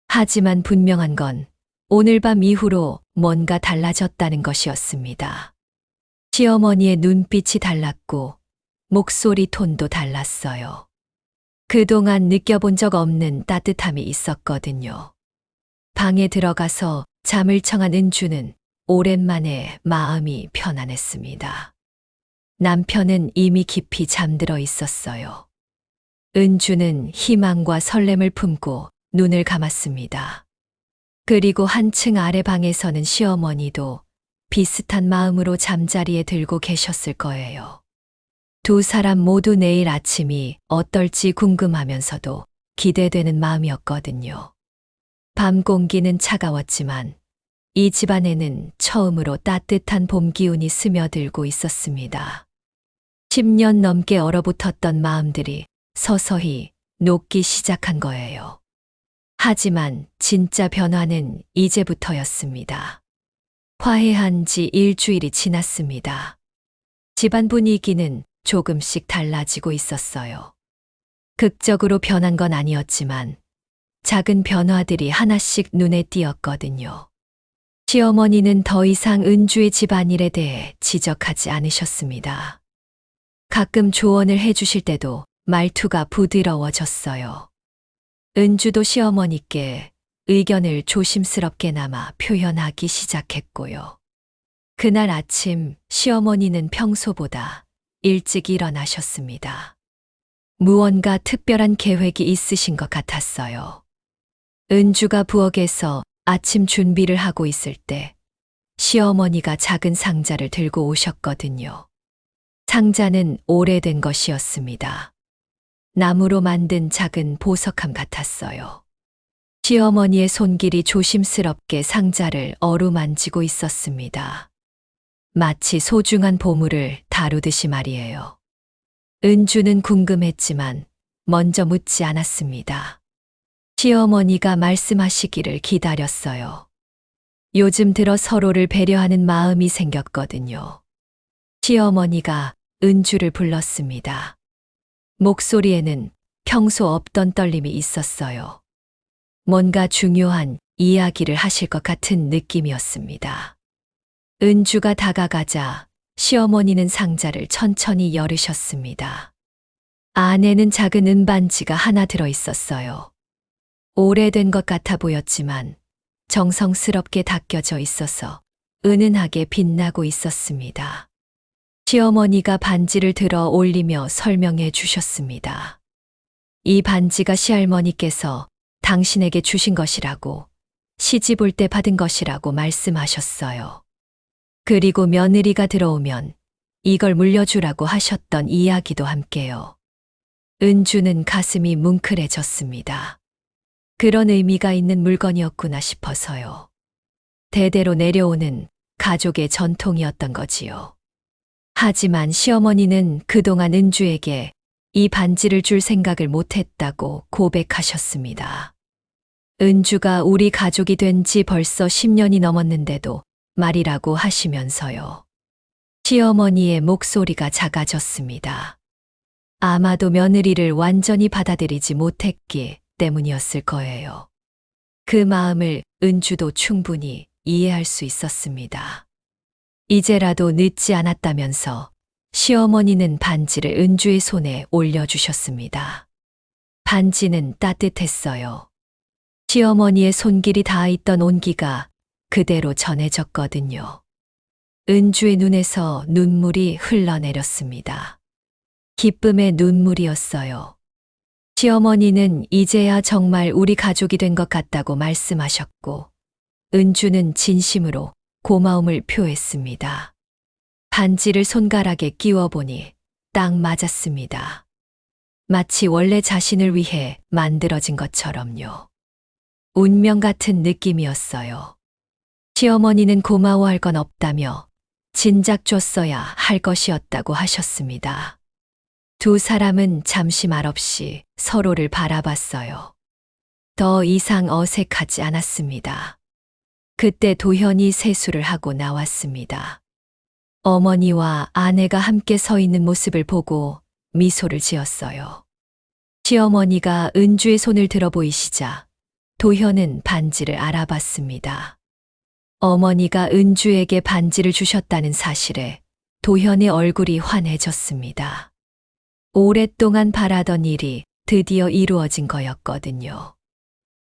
하지만 분명한 건 오늘 밤 이후로 뭔가 달라졌다는 것이었습니다. 시어머니의 눈빛이 달랐고 목소리 톤도 달랐어요. 그동안 느껴본 적 없는 따뜻함이 있었거든요. 방에 들어가서 잠을 청한 은주는 오랜만에 마음이 편안했습니다. 남편은 이미 깊이 잠들어 있었어요. 은주는 희망과 설렘을 품고 눈을 감았습니다. 그리고 한층 아래 방에서는 시어머니도 비슷한 마음으로 잠자리에 들고 계셨을 거예요. 두 사람 모두 내일 아침이 어떨지 궁금하면서도 기대되는 마음이었거든요. 밤 공기는 차가웠지만 이 집안에는 처음으로 따뜻한 봄 기운이 스며들고 있었습니다. 10년 넘게 얼어붙었던 마음들이 서서히 녹기 시작한 거예요. 하지만 진짜 변화는 이제부터였습니다. 화해한 지 일주일이 지났습니다. 집안 분위기는 조금씩 달라지고 있었어요. 극적으로 변한 건 아니었지만 작은 변화들이 하나씩 눈에 띄었거든요. 시어머니는 더 이상 은주의 집안일에 대해 지적하지 않으셨습니다. 가끔 조언을 해주실 때도 말투가 부드러워졌어요. 은주도 시어머니께 의견을 조심스럽게나마 표현하기 시작했고요. 그날 아침 시어머니는 평소보다 일찍 일어나셨습니다. 무언가 특별한 계획이 있으신 것 같았어요. 은주가 부엌에서 아침 준비를 하고 있을 때 시어머니가 작은 상자를 들고 오셨거든요. 상자는 오래된 것이었습니다. 나무로 만든 작은 보석함 같았어요. 시어머니의 손길이 조심스럽게 상자를 어루만지고 있었습니다. 마치 소중한 보물을 다루듯이 말이에요. 은주는 궁금했지만 먼저 묻지 않았습니다. 시어머니가 말씀하시기를 기다렸어요. 요즘 들어 서로를 배려하는 마음이 생겼거든요. 시어머니가 은주를 불렀습니다. 목소리에는 평소 없던 떨림이 있었어요. 뭔가 중요한 이야기를 하실 것 같은 느낌이었습니다. 은주가 다가가자 시어머니는 상자를 천천히 열으셨습니다. 안에는 작은 은반지가 하나 들어 있었어요. 오래된 것 같아 보였지만 정성스럽게 닦여져 있어서 은은하게 빛나고 있었습니다. 시어머니가 반지를 들어 올리며 설명해 주셨습니다. 이 반지가 시할머니께서 당신에게 주신 것이라고, 시집 올 때 받은 것이라고 말씀하셨어요. 그리고 며느리가 들어오면 이걸 물려주라고 하셨던 이야기도 함께요. 은주는 가슴이 뭉클해졌습니다. 그런 의미가 있는 물건이었구나 싶어서요. 대대로 내려오는 가족의 전통이었던 거지요. 하지만 시어머니는 그동안 은주에게 이 반지를 줄 생각을 못했다고 고백하셨습니다. 은주가 우리 가족이 된 지 벌써 10년이 넘었는데도 말이라고 하시면서요. 시어머니의 목소리가 작아졌습니다. 아마도 며느리를 완전히 받아들이지 못했기 때문이었을 거예요. 그 마음을 은주도 충분히 이해할 수 있었습니다. 이제라도 늦지 않았다면서 시어머니는 반지를 은주의 손에 올려주셨습니다. 반지는 따뜻했어요. 시어머니의 손길이 닿아 있던 온기가 그대로 전해졌거든요. 은주의 눈에서 눈물이 흘러내렸습니다. 기쁨의 눈물이었어요. 시어머니는 이제야 정말 우리 가족이 된 것 같다고 말씀하셨고, 은주는 진심으로 고마움을 표했습니다. 반지를 손가락에 끼워보니 딱 맞았습니다. 마치 원래 자신을 위해 만들어진 것처럼요. 운명 같은 느낌이었어요. 시어머니는 고마워할 건 없다며 진작 줬어야 할 것이었다고 하셨습니다. 두 사람은 잠시 말없이 서로를 바라봤어요. 더 이상 어색하지 않았습니다. 그때 도현이 세수를 하고 나왔습니다. 어머니와 아내가 함께 서 있는 모습을 보고 미소를 지었어요. 시어머니가 은주의 손을 들어 보이시자 도현은 반지를 알아봤습니다. 어머니가 은주에게 반지를 주셨다는 사실에 도현의 얼굴이 환해졌습니다. 오랫동안 바라던 일이 드디어 이루어진 거였거든요.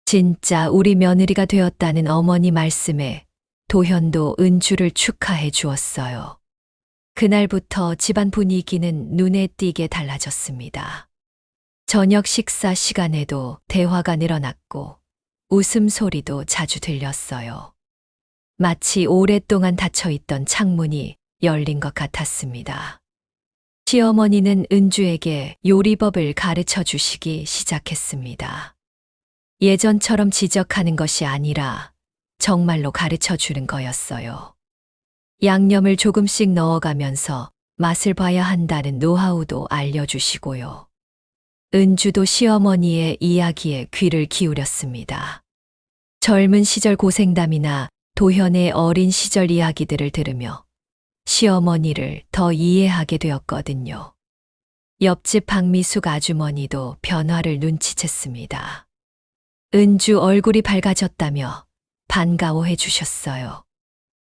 진짜 우리 며느리가 되었다는 어머니 말씀에 도현도 은주를 축하해 주었어요. 그날부터 집안 분위기는 눈에 띄게 달라졌습니다. 저녁 식사 시간에도 대화가 늘어났고 웃음소리도 자주 들렸어요. 마치 오랫동안 닫혀있던 창문이 열린 것 같았습니다. 시어머니는 은주에게 요리법을 가르쳐 주시기 시작했습니다. 예전처럼 지적하는 것이 아니라 정말로 가르쳐 주는 거였어요. 양념을 조금씩 넣어가면서 맛을 봐야 한다는 노하우도 알려주시고요. 은주도 시어머니의 이야기에 귀를 기울였습니다. 젊은 시절 고생담이나 도현의 어린 시절 이야기들을 들으며 시어머니를 더 이해하게 되었거든요. 옆집 박미숙 아주머니도 변화를 눈치챘습니다. 은주 얼굴이 밝아졌다며 반가워해 주셨어요.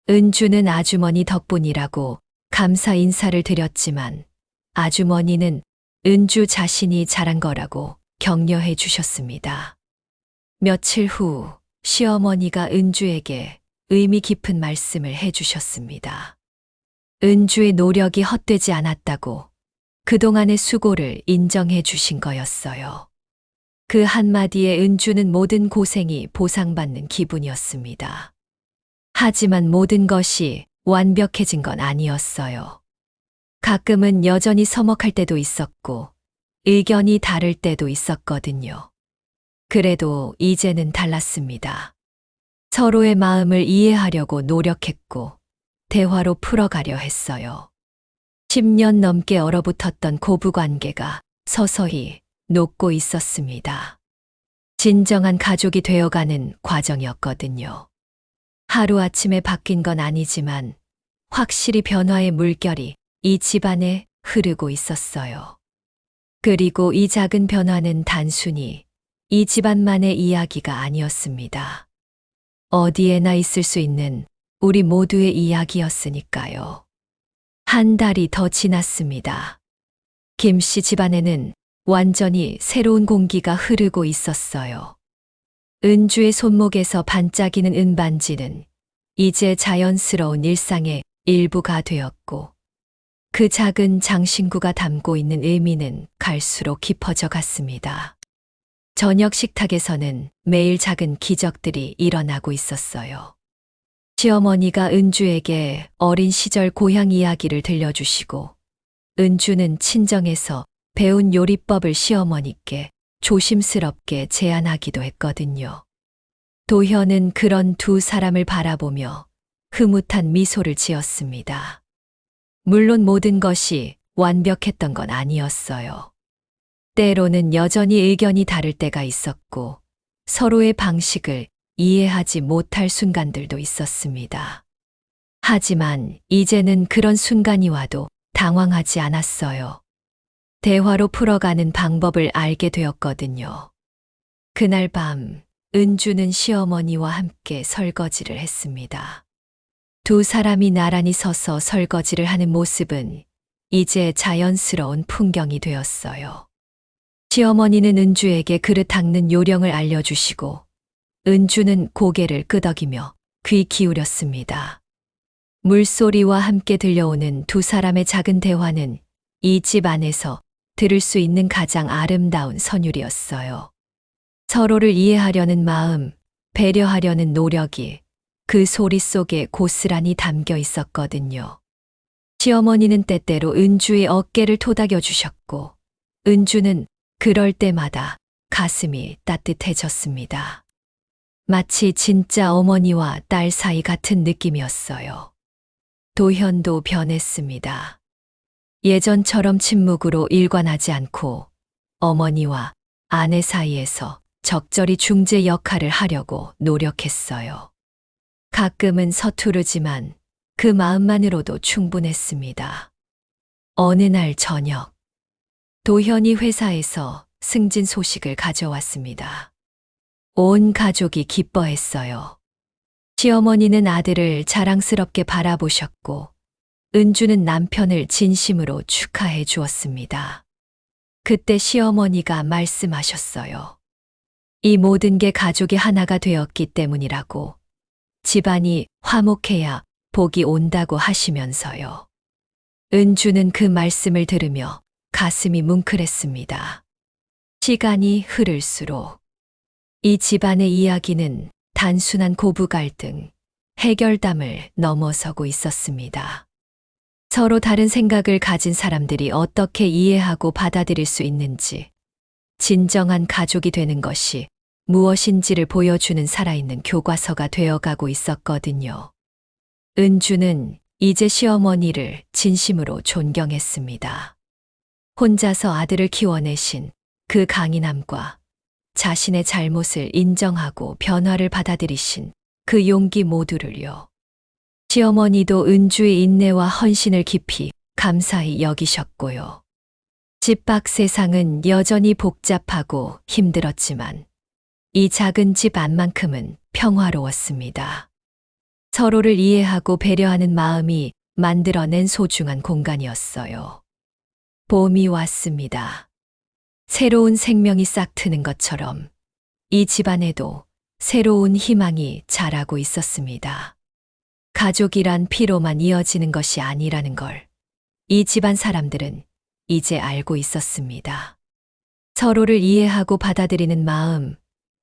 은주는 아주머니 덕분이라고 감사 인사를 드렸지만 아주머니는 은주 자신이 잘한 거라고 격려해 주셨습니다. 며칠 후 시어머니가 은주에게 의미 깊은 말씀을 해 주셨습니다. 은주의 노력이 헛되지 않았다고 그동안의 수고를 인정해 주신 거였어요. 그 한마디에 은주는 모든 고생이 보상받는 기분이었습니다. 하지만 모든 것이 완벽해진 건 아니었어요. 가끔은 여전히 서먹할 때도 있었고 의견이 다를 때도 있었거든요. 그래도 이제는 달랐습니다. 서로의 마음을 이해하려고 노력했고 대화로 풀어가려 했어요. 10년 넘게 얼어붙었던 고부관계가 서서히 녹고 있었습니다. 진정한 가족이 되어가는 과정이었거든요. 하루아침에 바뀐 건 아니지만 확실히 변화의 물결이 이 집안에 흐르고 있었어요. 그리고 이 작은 변화는 단순히 이 집안만의 이야기가 아니었습니다. 어디에나 있을 수 있는 우리 모두의 이야기였으니까요. 한 달이 더 지났습니다. 김 씨 집안에는 완전히 새로운 공기가 흐르고 있었어요. 은주의 손목에서 반짝이는 은반지는 이제 자연스러운 일상의 일부가 되었고, 그 작은 장신구가 담고 있는 의미는 갈수록 깊어져 갔습니다. 저녁 식탁에서는 매일 작은 기적들이 일어나고 있었어요. 시어머니가 은주에게 어린 시절 고향 이야기를 들려주시고, 은주는 친정에서 배운 요리법을 시어머니께 조심스럽게 제안하기도 했거든요. 도현은 그런 두 사람을 바라보며 흐뭇한 미소를 지었습니다. 물론 모든 것이 완벽했던 건 아니었어요. 때로는 여전히 의견이 다를 때가 있었고, 서로의 방식을 이해하지 못할 순간들도 있었습니다. 하지만 이제는 그런 순간이 와도 당황하지 않았어요. 대화로 풀어가는 방법을 알게 되었거든요. 그날 밤, 은주는 시어머니와 함께 설거지를 했습니다. 두 사람이 나란히 서서 설거지를 하는 모습은 이제 자연스러운 풍경이 되었어요. 시어머니는 은주에게 그릇 닦는 요령을 알려주시고, 은주는 고개를 끄덕이며 귀 기울였습니다. 물소리와 함께 들려오는 두 사람의 작은 대화는 이 집 안에서 들을 수 있는 가장 아름다운 선율이었어요. 서로를 이해하려는 마음, 배려하려는 노력이 그 소리 속에 고스란히 담겨 있었거든요. 시어머니는 때때로 은주의 어깨를 토닥여 주셨고, 은주는 그럴 때마다 가슴이 따뜻해졌습니다. 마치 진짜 어머니와 딸 사이 같은 느낌이었어요. 도현도 변했습니다. 예전처럼 침묵으로 일관하지 않고 어머니와 아내 사이에서 적절히 중재 역할을 하려고 노력했어요. 가끔은 서투르지만 그 마음만으로도 충분했습니다. 어느 날 저녁, 도현이 회사에서 승진 소식을 가져왔습니다. 온 가족이 기뻐했어요. 시어머니는 아들을 자랑스럽게 바라보셨고, 은주는 남편을 진심으로 축하해 주었습니다. 그때 시어머니가 말씀하셨어요. 이 모든 게 가족이 하나가 되었기 때문이라고, 집안이 화목해야 복이 온다고 하시면서요. 은주는 그 말씀을 들으며 가슴이 뭉클했습니다. 시간이 흐를수록 이 집안의 이야기는 단순한 고부 갈등, 해결담을 넘어서고 있었습니다. 서로 다른 생각을 가진 사람들이 어떻게 이해하고 받아들일 수 있는지, 진정한 가족이 되는 것이 무엇인지를 보여주는 살아있는 교과서가 되어가고 있었거든요. 은주는 이제 시어머니를 진심으로 존경했습니다. 혼자서 아들을 키워내신 그 강인함과 자신의 잘못을 인정하고 변화를 받아들이신 그 용기 모두를요. 시어머니도 은주의 인내와 헌신을 깊이 감사히 여기셨고요. 집 밖 세상은 여전히 복잡하고 힘들었지만 이 작은 집 안만큼은 평화로웠습니다. 서로를 이해하고 배려하는 마음이 만들어낸 소중한 공간이었어요. 봄이 왔습니다. 새로운 생명이 싹 트는 것처럼 이 집안에도 새로운 희망이 자라고 있었습니다. 가족이란 피로만 이어지는 것이 아니라는 걸 이 집안 사람들은 이제 알고 있었습니다. 서로를 이해하고 받아들이는 마음,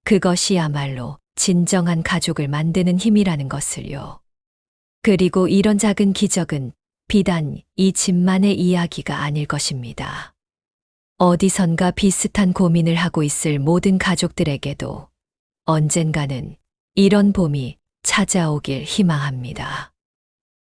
그것이야말로 진정한 가족을 만드는 힘이라는 것을요. 그리고 이런 작은 기적은 비단 이 집만의 이야기가 아닐 것입니다. 어디선가 비슷한 고민을 하고 있을 모든 가족들에게도 언젠가는 이런 봄이 찾아오길 희망합니다.